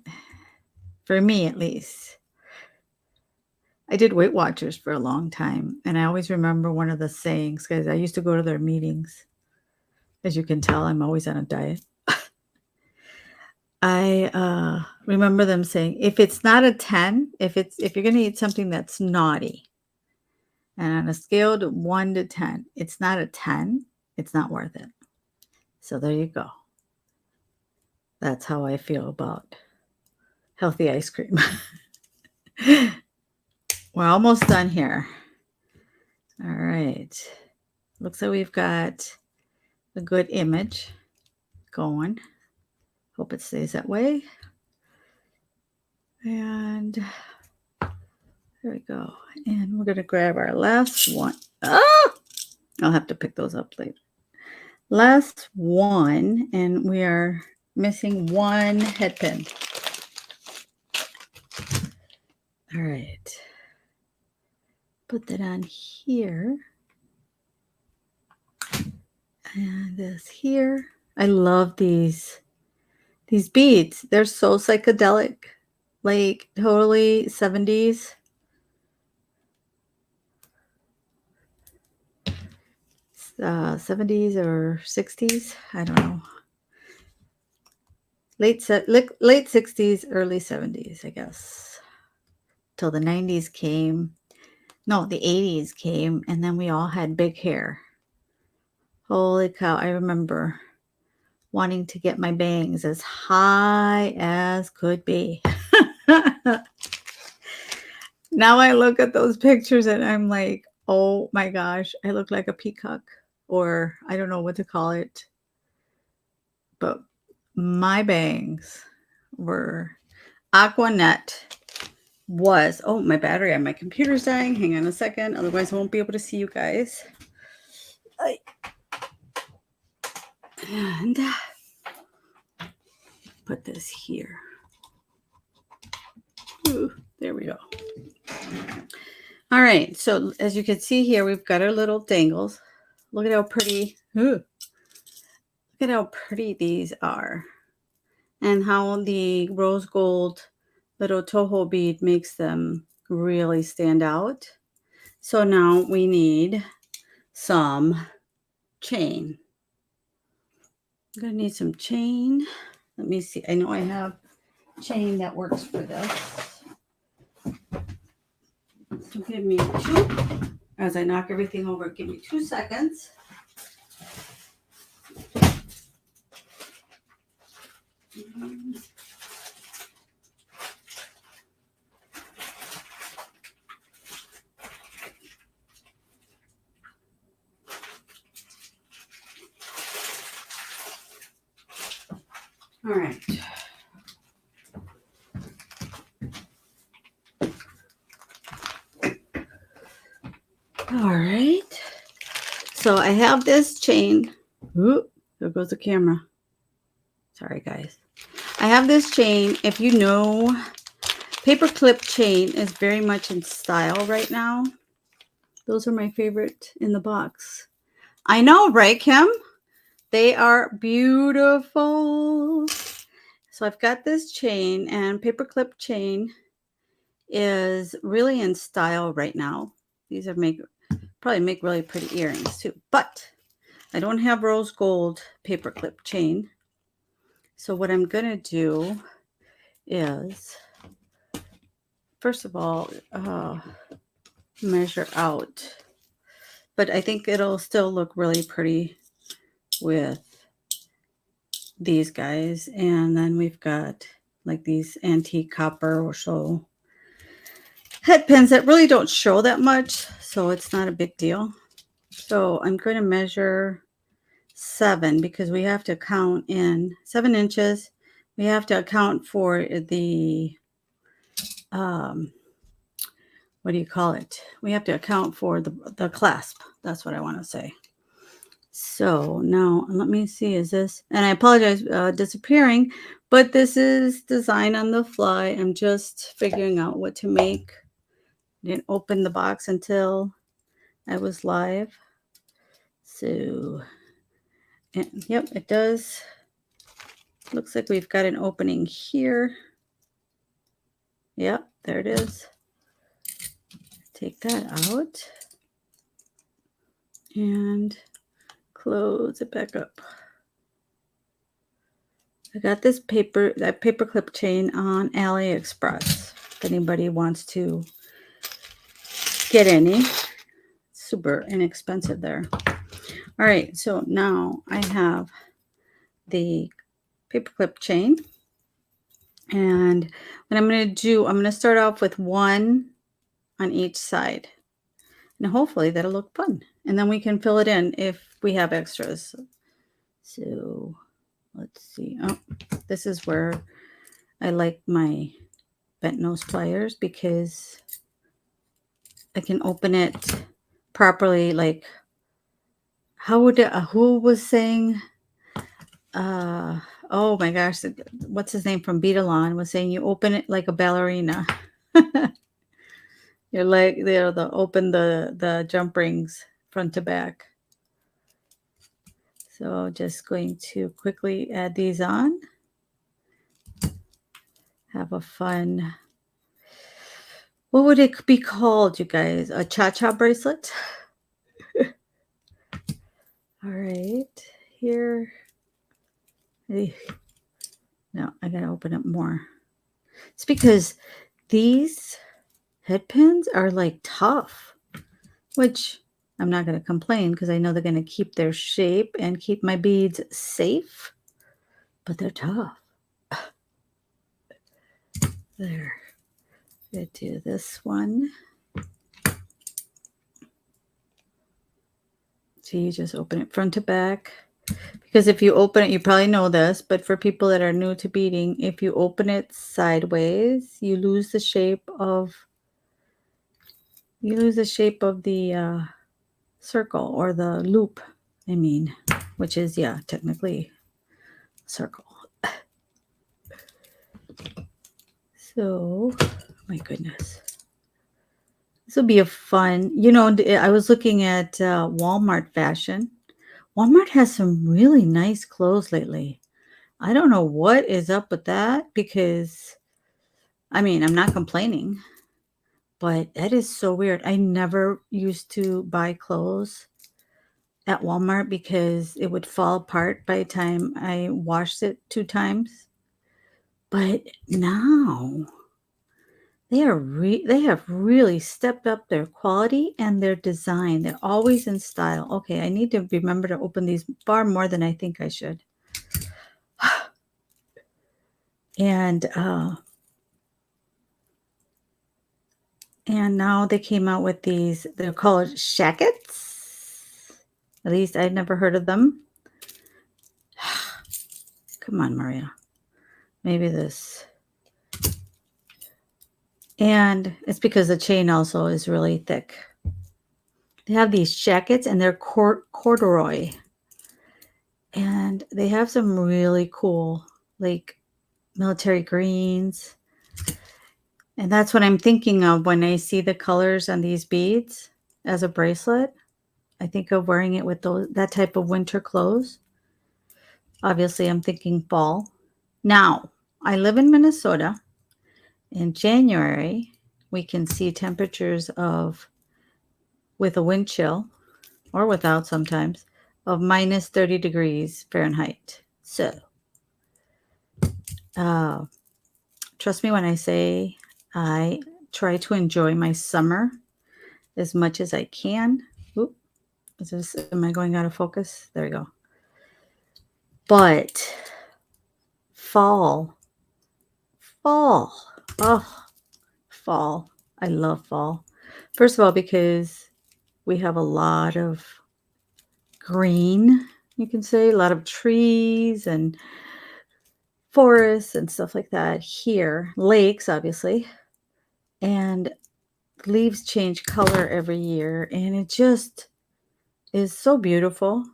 For me, at least. I did Weight Watchers for a long time, and I always remember one of the sayings, because I used to go to their meetings. As you can tell, I'm always on a diet. I remember them saying, if it's not a 10, if you're going to eat something that's naughty, and on a scale of 1 to 10, it's not a 10, it's not worth it. So there you go. That's how I feel about healthy ice cream. We're almost done here. All right. Looks like we've got a good image going. Hope it stays that way. And there we go. And we're going to grab our last one. Oh! I'll have to pick those up later. Last one, and we are missing one head pin. All right. Put that on here. And this here. I love these beads. They're so psychedelic. Like totally 70s. '70s or 60s. I don't know. Late 60s, early 70s, I guess. Till the 90s came. No, the 80s came, and then we all had big hair. Holy cow, I remember wanting to get my bangs as high as could be. Now I look at those pictures and I'm like, oh my gosh, I look like a peacock, or I don't know what to call it. But my bangs were Aquanet was, oh, my battery on my computer's dying. Hang on a second. Otherwise I won't be able to see you guys. And put this here. Ooh, there we go. All right. So as you can see here, we've got our little dangles. Look at how pretty. Ooh. Look at how pretty these are. And how the rose gold little Toho bead makes them really stand out. So now we need some chain. I'm going to need some chain. Let me see. I know I have chain that works for this. So give me as I knock everything over, give me 2 seconds. All right. All right. So I have this chain. Oop, there goes the camera. Sorry, guys. I have this chain. If you know, Paperclip Chain is very much in style right now. Those are my favorite in the box. I know, right, Kim? They are beautiful. So I've got this chain, and Paperclip Chain is really in style right now. These are probably make really pretty earrings too. But I don't have rose gold Paperclip Chain. So what I'm going to do is, first of all, measure out. But I think it'll still look really pretty with these guys. And then we've got like these antique copper or so head pins that really don't show that much, so it's not a big deal. So I'm going to measure 7 because we have to count in 7 inches. We have to account for the what do you call it? We have to account for the clasp. That's what I want to say. So now let me see, is this, and I apologize disappearing, but this is design on the fly. I'm just figuring out what to make. Didn't open the box until I was live. So, and, yep, it does. Looks like we've got an opening here. Yep, there it is. Take that out and close it back up. I got that Paperclip chain on AliExpress. If anybody wants to get any, super inexpensive there. All right, so now I have the Paperclip chain, and what I'm going to do, I'm going to start off with 1 on each side, and hopefully that'll look fun, and then we can fill it in if we have extras. So let's see. Oh, this is where I like my bent nose pliers because I can open it properly. Like, how would who was saying, oh my gosh, what's his name from Bead was saying you open it like a ballerina. You're like, they'll open the jump rings front to back. So just going to quickly add these on. Have a fun, what would it be called, you guys? A cha-cha bracelet? All right, here. No, I gotta open it more. It's because these head pins are like tough, which I'm not going to complain because I know they're going to keep their shape and keep my beads safe, but they're tough. There. Good, do this one. So you just open it front to back, because if you open it, you probably know this, but for people that are new to beading, if you open it sideways, you lose the shape of the circle or the loop, I mean, which is, yeah, technically a circle. So, my goodness. This will be a fun, I was looking at Walmart fashion. Walmart has some really nice clothes lately. I don't know what is up with that because, I mean, I'm not complaining, but that is so weird. I never used to buy clothes at Walmart because it would fall apart by the time I washed it 2 times. But now they have really stepped up their quality and their design. They're always in style. Okay, I need to remember to open these far more than I think I should. And now they came out with these. They're called shackets. At least I'd never heard of them. Come on, Maria. maybe this. And it's because the chain also is really thick. They have these jackets and they're corduroy. And they have some really cool, like, military greens. And that's what I'm thinking of when I see the colors on these beads as a bracelet. I think of wearing it with that type of winter clothes. Obviously, I'm thinking fall. Now, I live in Minnesota. In January, we can see temperatures of, with a wind chill, or without sometimes, of minus 30 degrees Fahrenheit. So, uh, trust me when I say I try to enjoy my summer as much as I can. Oop, am I going out of focus? There we go. But fall, oh, fall. I love fall. First of all, because we have a lot of green, you can say, a lot of trees and forests and stuff like that here. Lakes, obviously. And leaves change color every year. And it just is so beautiful.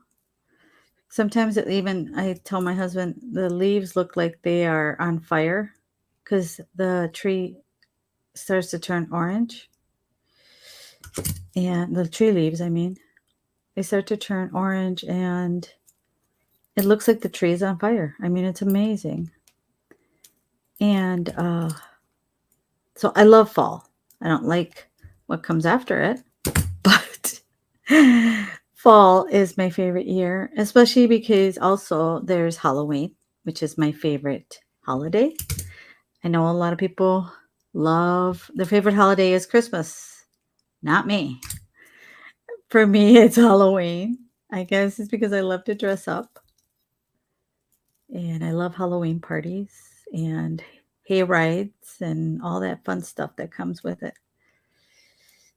Sometimes I tell my husband, the leaves look like they are on fire because the tree starts to turn orange. And the tree leaves, I mean, they start to turn orange and it looks like the tree is on fire. I mean, it's amazing. And so I love fall. I don't like what comes after it, but fall is my favorite year, especially because also there's Halloween, which is my favorite holiday. I know a lot of people love their favorite holiday is Christmas. Not me. For me, it's Halloween. I guess it's because I love to dress up. And I love Halloween parties and hay rides and all that fun stuff that comes with it.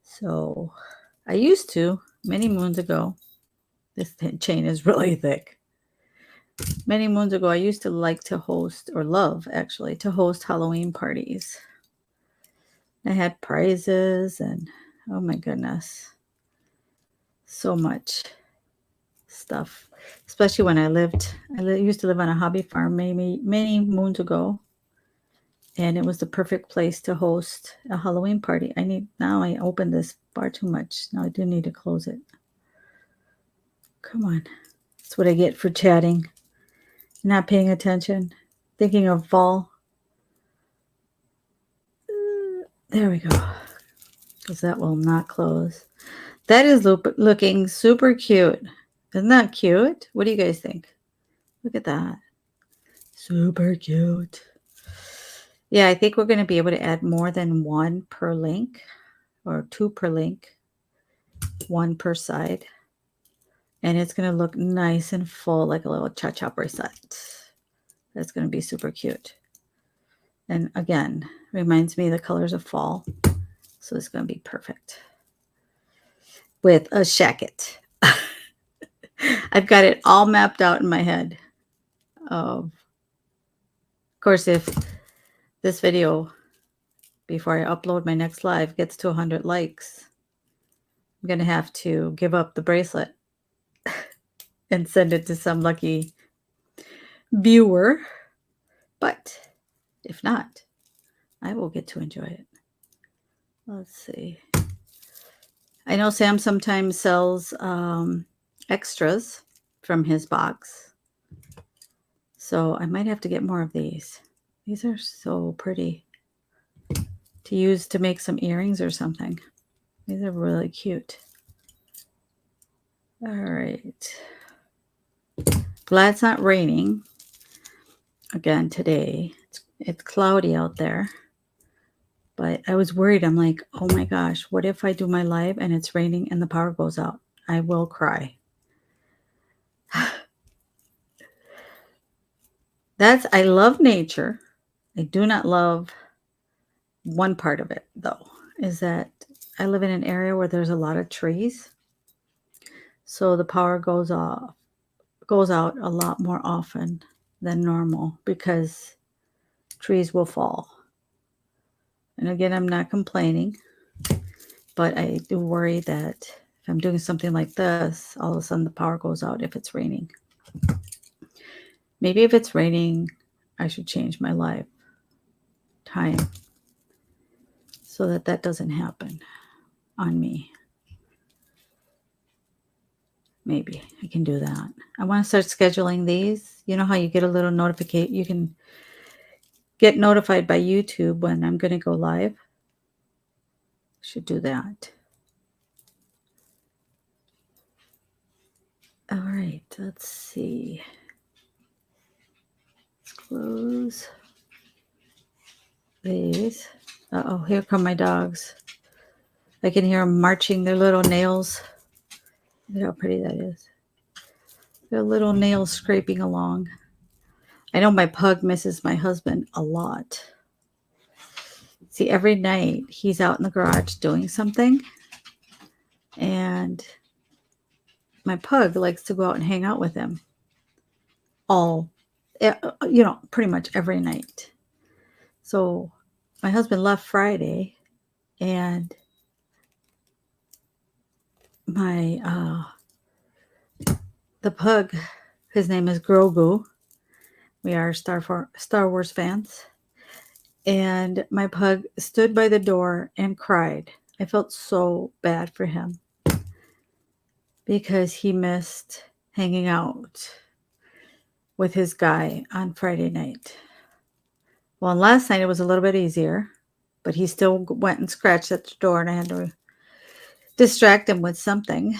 So I used to, many moons ago, this chain is really thick. Many moons ago, I used to like to host, or love actually, to host Halloween parties. I had prizes and oh my goodness, so much stuff. Especially when I used to live on a hobby farm many moons ago. And it was the perfect place to host a Halloween party. Now I opened this far too much. Now I do need to close it. Come on. That's what I get for chatting, not paying attention, thinking of fall. There we go. Because that will not close. That is looking super cute. Isn't that cute? What do you guys think? Look at that. Super cute. Yeah, I think we're going to be able to add more than one per link, or two per link, one per side. And it's going to look nice and full, like a little cha-cha bracelet. That's going to be super cute. And again, reminds me of the colors of fall. So it's going to be perfect. With a shacket. I've got it all mapped out in my head. Of course, if this video, before I upload my next live, gets to 100 likes, I'm going to have to give up the bracelet and send it to some lucky viewer. But if not, I will get to enjoy it. Let's see. I know Sam sometimes sells extras from his box. So I might have to get more of these. These are so pretty to use to make some earrings or something. These are really cute. All right. Glad it's not raining again today. It's cloudy out there. But I was worried. I'm like, oh my gosh, what if I do my live and it's raining and the power goes out? I will cry. I love nature. I do not love one part of it, though, is that I live in an area where there's a lot of trees. So the power goes out a lot more often than normal because trees will fall. And again, I'm not complaining, but I do worry that if I'm doing something like this, all of a sudden the power goes out if it's raining. Maybe if it's raining, I should change my live time so that that doesn't happen on me. Maybe I can do that. I want to start scheduling these. You know how you get a little notification? You can get notified by YouTube when I'm going to go live. Should do that. All right, let's see. Let's close these. Uh-oh, here come my dogs. I can hear them marching their little nails. Look at how pretty that is. Their little nails scraping along. I know my pug misses my husband a lot. See, every night he's out in the garage doing something, and my pug likes to go out and hang out with him pretty much every night. So my husband left Friday, and the pug, his name is Grogu. We are Star Wars fans. And my pug stood by the door and cried. I felt so bad for him because he missed hanging out with his guy on Friday night. Well, last night it was a little bit easier, but he still went and scratched at the door, and I had to distract him with something.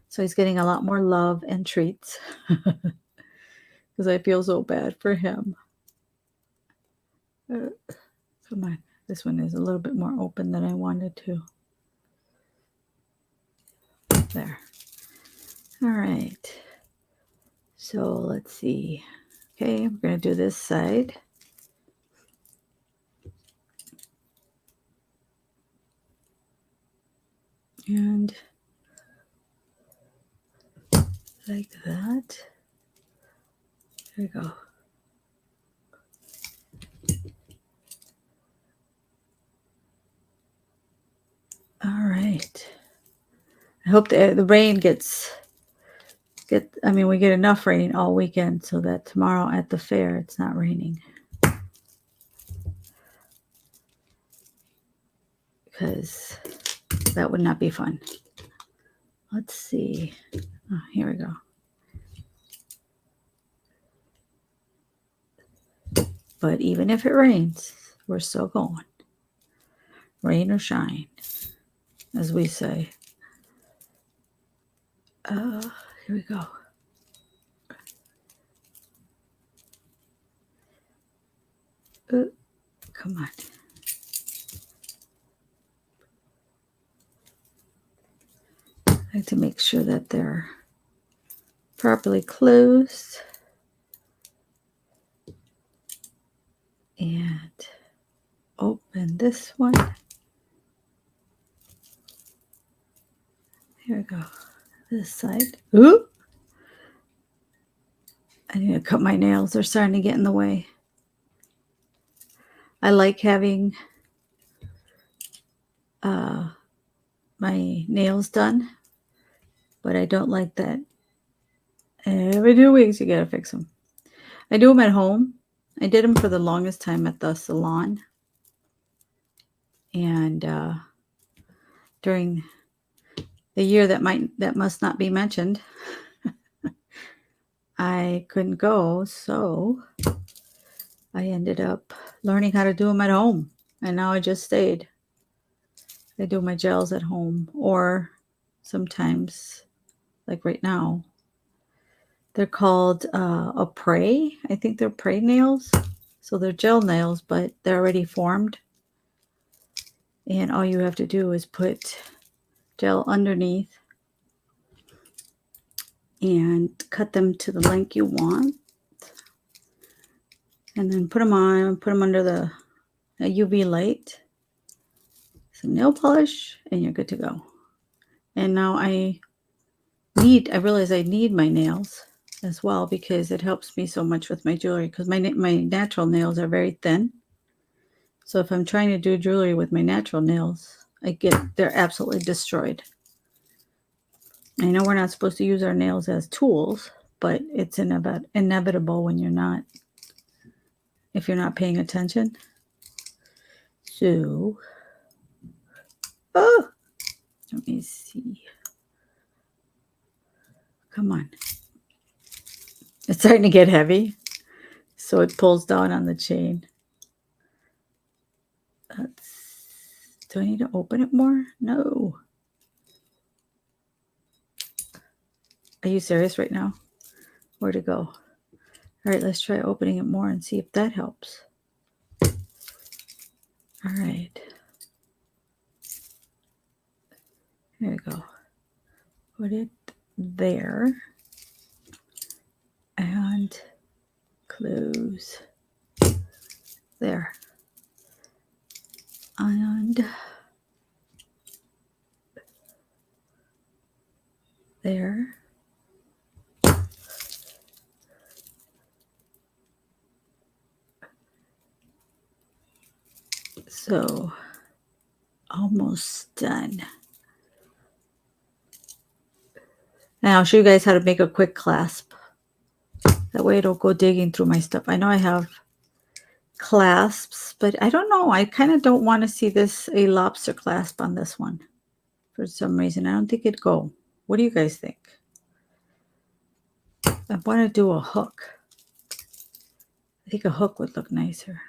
So he's getting a lot more love and treats because I feel so bad for him. Come on. This one is a little bit more open than I wanted to. There. All right. So let's see. Okay, I'm going to do this side. And like that. There we go. All right. I hope the rain we get enough rain all weekend so that tomorrow at the fair it's not raining. Because that would not be fun. Let's see. Oh, here we go. But even if it rains, we're still going. Rain or shine, as we say. Here we go. Come on. I like to make sure that they're properly closed. And open this one. Here we go. This side. Ooh! I need to cut my nails. They're starting to get in the way. I like having my nails done, but I don't like that every 2 weeks you gotta fix them. I do them at home. I did them for the longest time at the salon, and during the year that must not be mentioned, I couldn't go, so I ended up learning how to do them at home, and now I just stayed. I do my gels at home, or sometimes, like right now, they're called a Prey. I think they're Prey nails. So they're gel nails, but they're already formed. And all you have to do is put gel underneath and cut them to the length you want. And then put them on, put them under the UV light. Some nail polish, and you're good to go. And now I realize I need my nails. as well, because it helps me so much with my jewelry, because my natural nails are very thin. So if I'm trying to do jewelry with my natural nails, they're absolutely destroyed. I know we're not supposed to use our nails as tools, but it's inevitable when if you're not paying attention. So, oh, let me see. Come on. It's starting to get heavy, so it pulls down on the chain. Do I need to open it more? No. Are you serious right now? Where'd it go? All right, let's try opening it more and see if that helps. All right. There we go. Put it there. And close. There. And there. So, almost done. Now I'll show you guys how to make a quick clasp. That way it'll go digging through my stuff. I know I have clasps, but I don't know. I kind of don't want to see a lobster clasp on this one. For some reason, I don't think it'd go. What do you guys think? I want to do a hook. I think a hook would look nicer.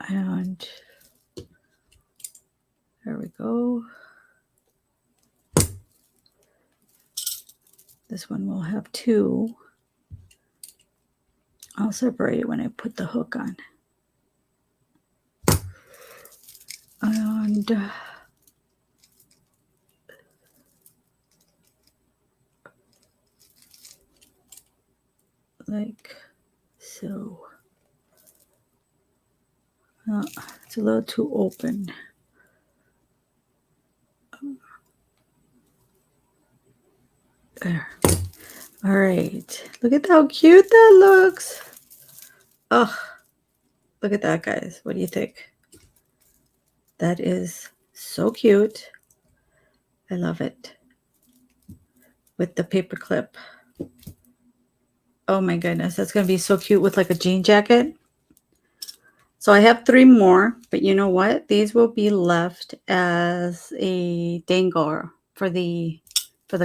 And there we go. This one will have two. I'll separate it when I put the hook on. And like so. It's a little too open. There. All right. Look at how cute that looks. Oh, look at that, guys. What do you think? That is so cute. I love it. With the paper clip. Oh my goodness. That's going to be so cute with like a jean jacket. So I have 3 more, but you know what? These will be left as a dangler for the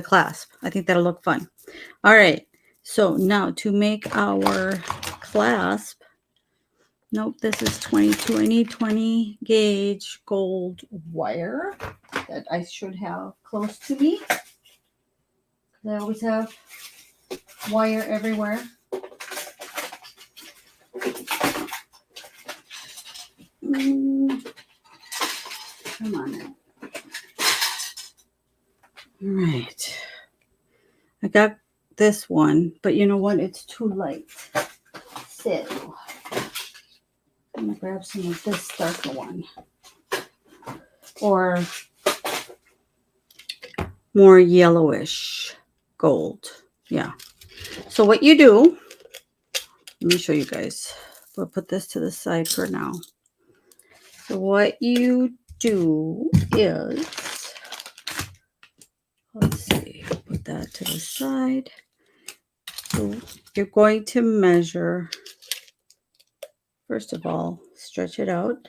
clasp. I think that'll look fun. All right. So now to make our clasp, nope, this is 22. I need 20 gauge gold wire that I should have close to me. I always have wire everywhere. Come on. All right. I got this one, but you know what? It's too light. So I'm going to grab some of this darker one. Or more yellowish gold. Yeah. So what you do, let me show you guys. We'll put this to the side for now. So what you do is, let's see, put that to the side. So you're going to measure, first of all, stretch it out,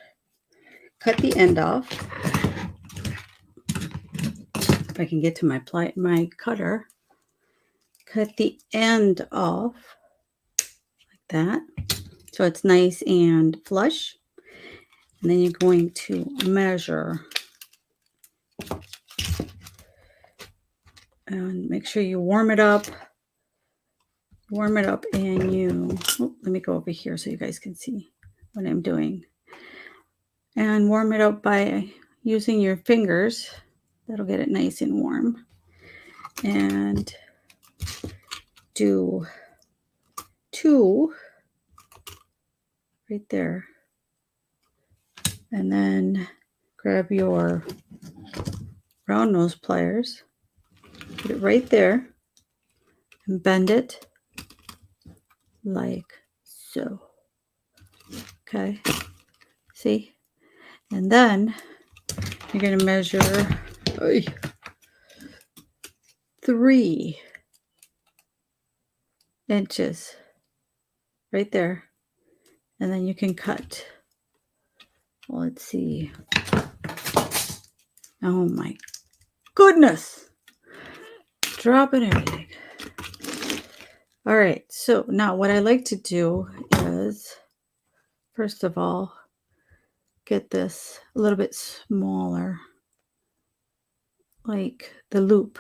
cut the end off. If I can get to my cutter, cut the end off like that. So it's nice and flush. And then you're going to measure and make sure you warm it up. Warm it up and let me go over here so you guys can see what I'm doing. And warm it up by using your fingers. That'll get it nice and warm. And do 2 right there. And then grab your round nose pliers, put it right there, and bend it like so. Okay, see? And then you're going to measure 3 inches right there. And then you can cut. Well, let's see. Oh my goodness. Dropping everything. All right. So now what I like to do is, first of all, get this a little bit smaller, like the loop.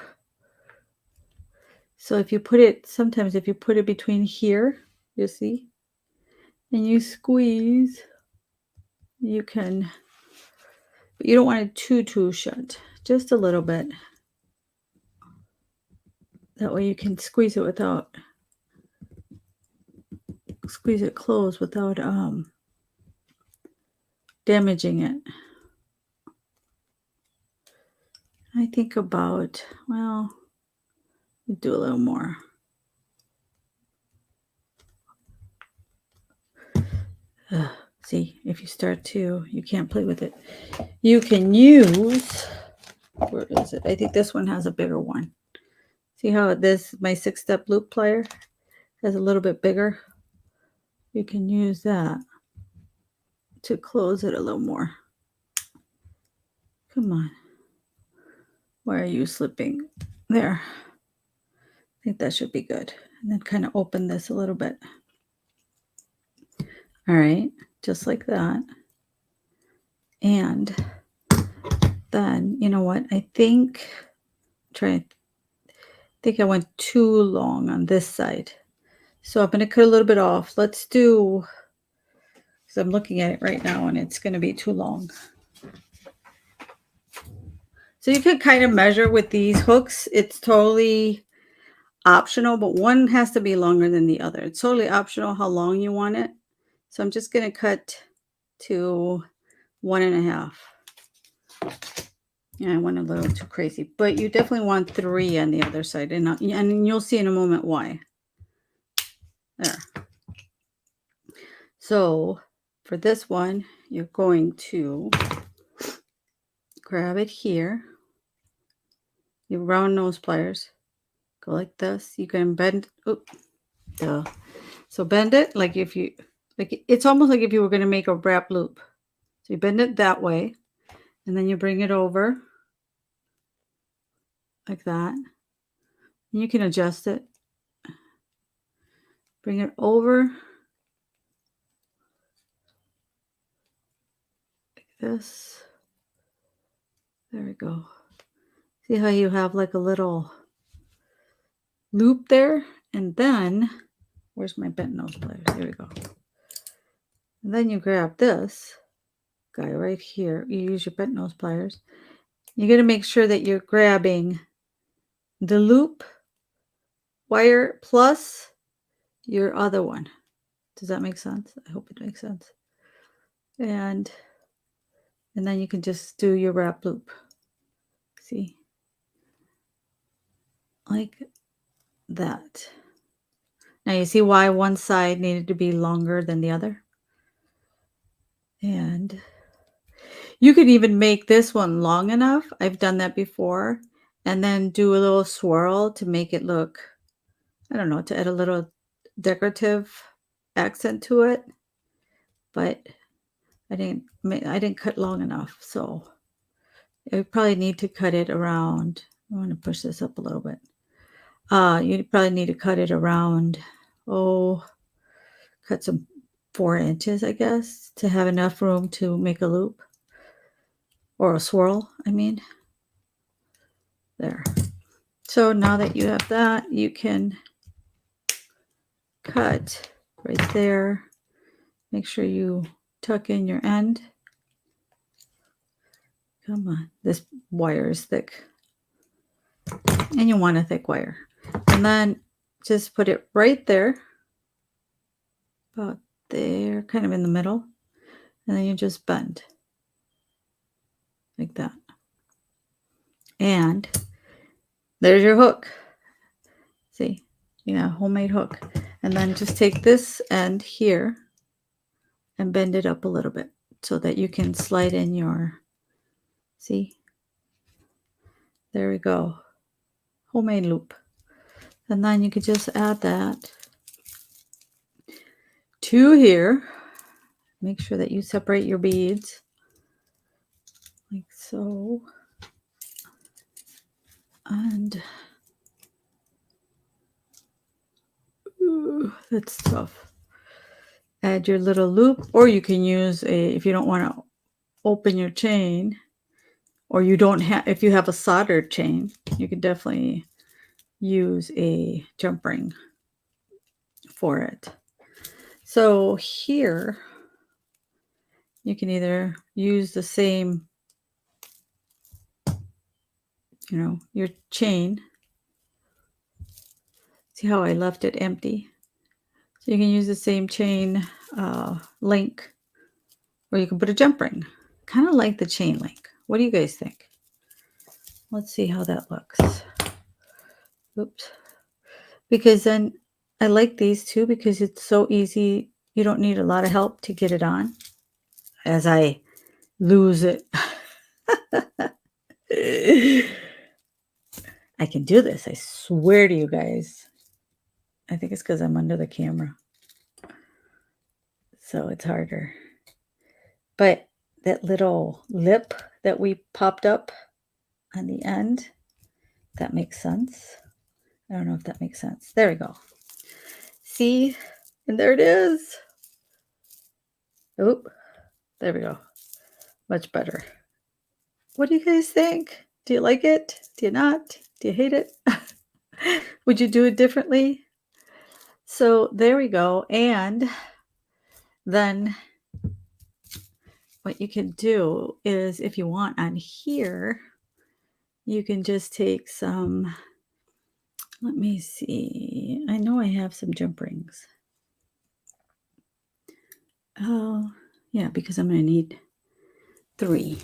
So if you put it, sometimes if you put it between here, you see, and you squeeze, you can, but you don't want it too shut, just a little bit. That way you can squeeze it closed without damaging it. I think about, well, do a little more. See, if you start to, you can't play with it. You can use, where is it? I think this one has a bigger one. See how this, my 6-step loop plier has a little bit bigger? You can use that to close it a little more. Come on. Why are you slipping? There. I think that should be good. And then kind of open this a little bit. All right, just like that. And then, you know what? I think I went too long on this side. So I'm going to cut a little bit off. Let's do, because I'm looking at it right now and it's going to be too long. So you could kind of measure with these hooks. It's totally optional, but one has to be longer than the other. It's totally optional how long you want it. So I'm just going to cut to 1.5. Yeah, I went a little too crazy, but you definitely want 3 on the other side, and you'll see in a moment why. There. So for this one, you're going to grab it here. You round nose pliers, go like this. You can bend. So bend it like if you like. It's almost like if you were going to make a wrap loop. So you bend it that way, and then you bring it over like that. And you can adjust it. Bring it over like this. There we go. See how you have like a little loop there? And then, where's my bent nose pliers? Here we go. And then you grab this guy right here. You use your bent nose pliers. You're going to make sure that you're grabbing the loop wire plus your other one. Does that make sense? I hope it makes sense. And then you can just do your wrap loop. See? Like that. Now you see why one side needed to be longer than the other? And you could even make this one long enough. I've done that before. And then do a little swirl to make it look, I don't know, to add a little decorative accent to it. But I didn't cut long enough. So I probably need to cut it around. I want to push this up a little bit. You probably need to cut it around, cut some 4 inches, I guess, to have enough room to make a loop or a swirl, I mean. There. So now that you have that, you can cut right there. Make sure you tuck in your end. Come on, this wire is thick. And you want a thick wire. And then just put it right there. About there, kind of in the middle. And then you just bend. Like that. And there's your hook. See, Yeah, homemade hook. And then just take this end here and bend it up a little bit so that you can slide in your, see? There we go. Homemade loop. And then you could just add that to here. Make sure that you separate your beads like so. And ooh, that's tough. Add your little loop, or you can use if you don't want to open your chain, or you don't have, if you have a soldered chain, you can definitely use a jump ring for it. So here, you can either use the same, your chain. See how I left it empty? So you can use the same chain link, or you can put a jump ring. Kind of like the chain link. What do you guys think? Let's see how that looks. Oops. Because then I like these too because it's so easy. You don't need a lot of help to get it on. As I lose it. I can do this. I swear to you guys. I think it's because I'm under the camera. So it's harder. But that little lip that we popped up on the end, that makes sense. I don't know if that makes sense. There we go. See? And there it is. Oop. There we go. Much better. What do you guys think? Do you like it? Do you not? Do you hate it? Would you do it differently? So there we go. And then what you can do is, if you want on here, you can just take some, let me see. I know I have some jump rings. Oh, yeah, because I'm going to need 3.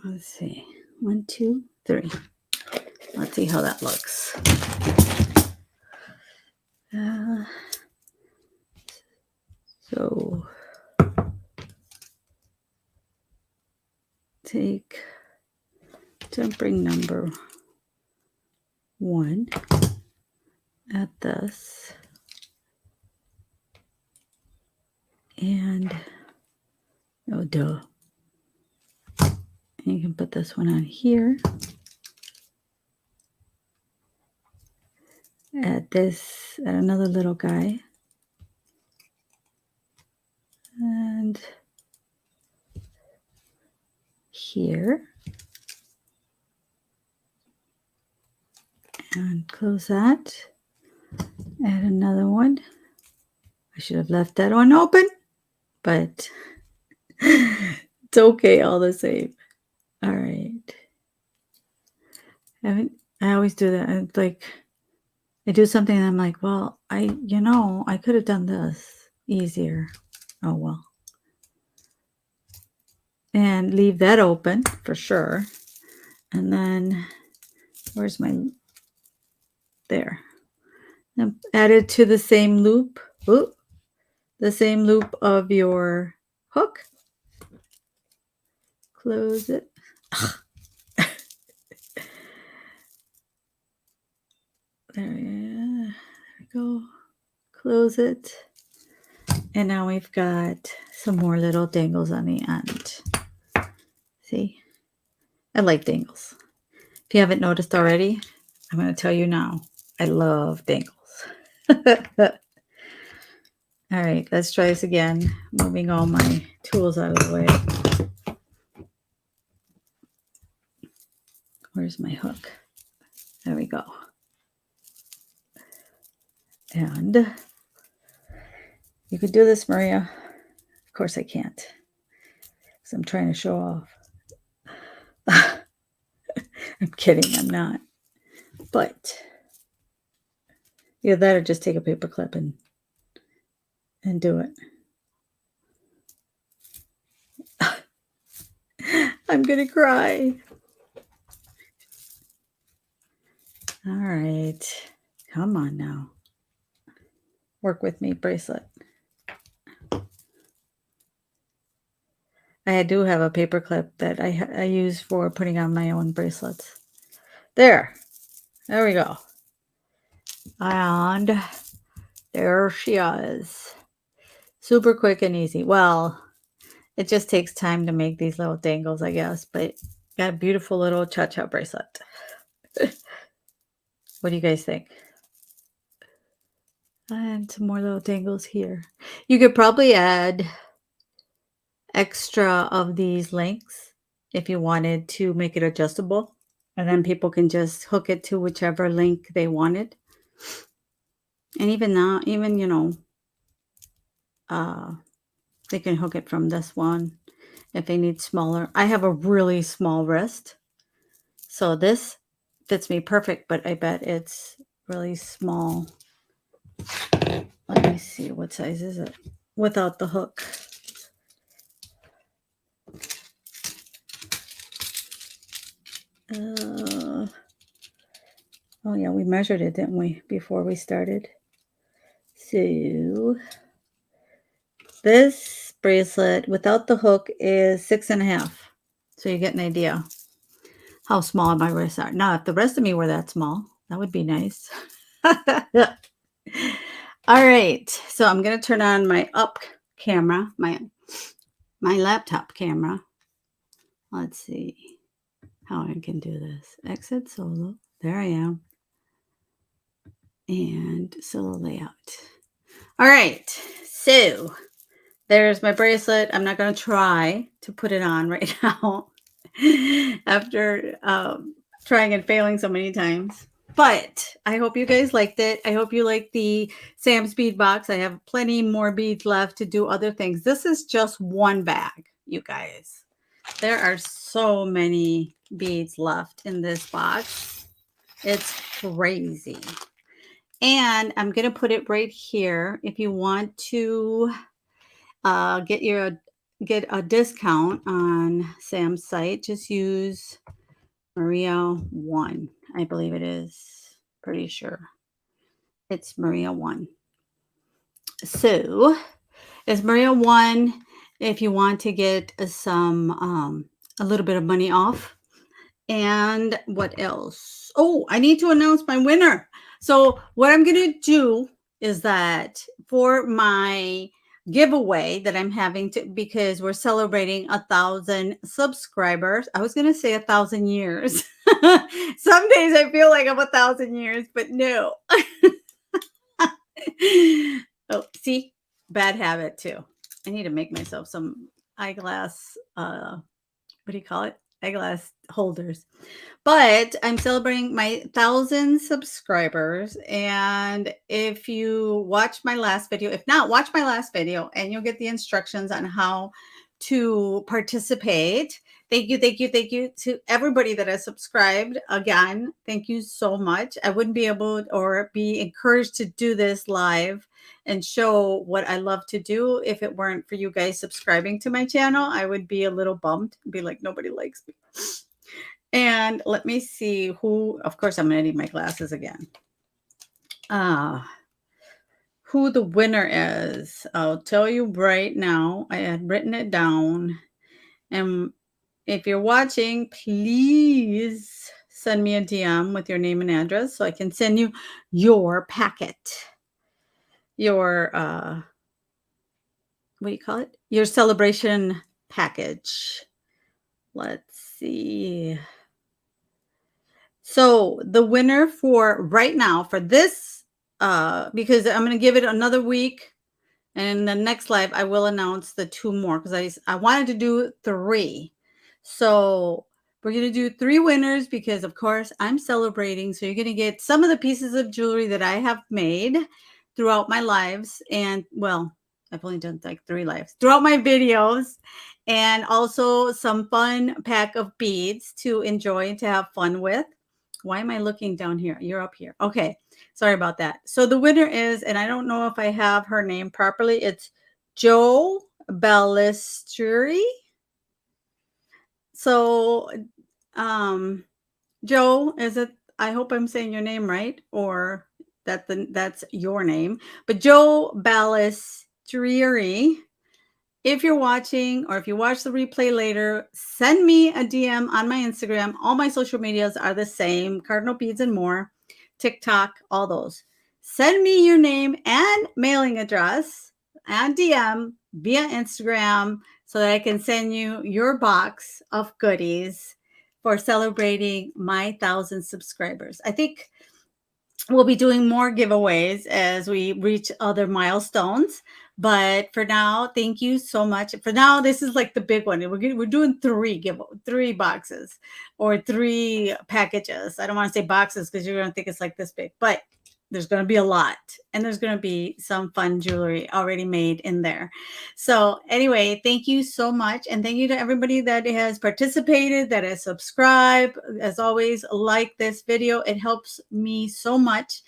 Let's see. 1, 2, 3. Let's see how that looks. So take jump ring number 1 at this, and oh duh, and you can put this one on here. Add this, add another little guy, and here, and close that. Add another one. I should have left that one open, but it's okay all the same. All right. I always do that. It's like I do something and I'm like, well, I could have done this easier. Oh well. And leave that open for sure. And then where's my, there. And add it to the same loop. Ooh, the same loop of your hook. Close it. There we go. Close it. And now we've got some more little dangles on the end. See? I like dangles. If you haven't noticed already, I'm going to tell you now. I love dangles. All right, let's try this again. Moving all my tools out of the way. Where's my hook? There we go. And you could do this, Maria. Of course I can't, because I'm trying to show off. I'm kidding, I'm not. But either that or just take a paper clip and do it. I'm gonna cry. All right. Come on now. Work with me, bracelet. I do have a paper clip that I use for putting on my own bracelets. There we go. And there she is. Super quick and easy. Well, it just takes time to make these little dangles, I guess, but got a beautiful little cha-cha bracelet. What do you guys think? And some more little dangles here. You could probably add extra of these links if you wanted to make it adjustable. And then people can just hook it to whichever link they wanted. And even now, they can hook it from this one if they need smaller. I have a really small wrist. So this fits me perfect, but I bet it's really small. Let me see, what size is it without the hook? Oh yeah, we measured it, didn't we, before we started? So this bracelet without the hook is 6.5. So you get an idea how small my wrists are. Now, if the rest of me were that small, that would be nice. All right, so I'm gonna turn on my up camera, my laptop camera. Let's see how I can do this. Exit solo. There I am. And solo layout. All right, so there's my bracelet. I'm not going to try to put it on right now after trying and failing so many times. But I hope you guys liked it. I hope you liked the Sam's bead box. I have plenty more beads left to do other things. This is just one bag, you guys. There are so many beads left in this box. It's crazy. And I'm going to put it right here. If you want to get a discount on Sam's site, just use Maria 1. I believe it is. Pretty sure it's Maria 1. So it's Maria 1 if you want to get some a little bit of money off. And what else? Oh, I need to announce my winner. So what I'm going to do is that for my giveaway that I'm having because we're celebrating 1,000 subscribers. I was going to say 1,000 years. Some days I feel like I'm 1,000 years, but no. Oh, see, bad habit too. I need to make myself some eyeglass, what do you call it? Eyeglass holders. But I'm celebrating my 1,000 subscribers. And if you watch my last video, if not, watch my last video and you'll get the instructions on how to participate. Thank you to everybody that has subscribed. Again, thank you so much. I wouldn't be able or be encouraged to do this live and show what I love to do if it weren't for you guys subscribing to my channel. I would be a little bummed, be like, nobody likes me. And let me see who, of course, I'm going to need my glasses again. Who the winner is. I'll tell you right now. I had written it down. And if you're watching, please send me a DM with your name and address so I can send you your packet. Your, what do you call it? Your celebration package. Let's see. So the winner for right now for this, because I'm going to give it another week, and the next live I will announce the 2 more because I wanted to do 3. So we're going to do 3 winners because of course I'm celebrating. So you're going to get some of the pieces of jewelry that I have made throughout my lives. And well, I've only done like 3 lives throughout my videos, and also some fun pack of beads to enjoy and to have fun with. Why am I looking down here? You're up here. Okay. Sorry about that. So the winner is, and I don't know if I have her name properly. It's Joe Ballisteri. So, Joe, is it? I hope I'm saying your name right, or that's your name. But Joe Balistrieri, if you're watching or if you watch the replay later, send me a DM on my Instagram. All my social medias are the same, Cardinal Beads and More, TikTok, all those. Send me your name and mailing address and DM via Instagram so that I can send you your box of goodies for celebrating my 1,000 subscribers. I think we'll be doing more giveaways as we reach other milestones. But for now, thank you so much. For now, this is like the big one. We're doing three boxes or three packages. I don't want to say boxes because you're going to think it's like this big, but there's going to be a lot, and there's going to be some fun jewelry already made in there. So anyway, thank you so much. And thank you to everybody that has participated, that has subscribed. As always, like this video. It helps me so much.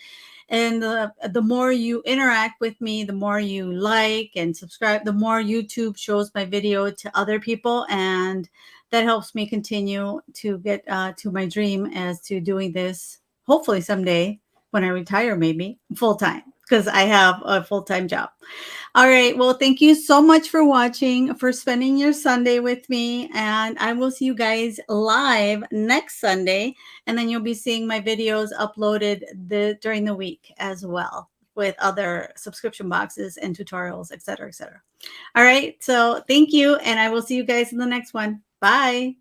And the more you interact with me, the more you like and subscribe, the more YouTube shows my video to other people. And that helps me continue to get to my dream as to doing this, hopefully someday when I retire, maybe full time, because I have a full-time job. All right. Well, thank you so much for watching, for spending your Sunday with me. And I will see you guys live next Sunday. And then you'll be seeing my videos uploaded during the week as well, with other subscription boxes and tutorials, etc., etc. All right. So thank you. And I will see you guys in the next one. Bye.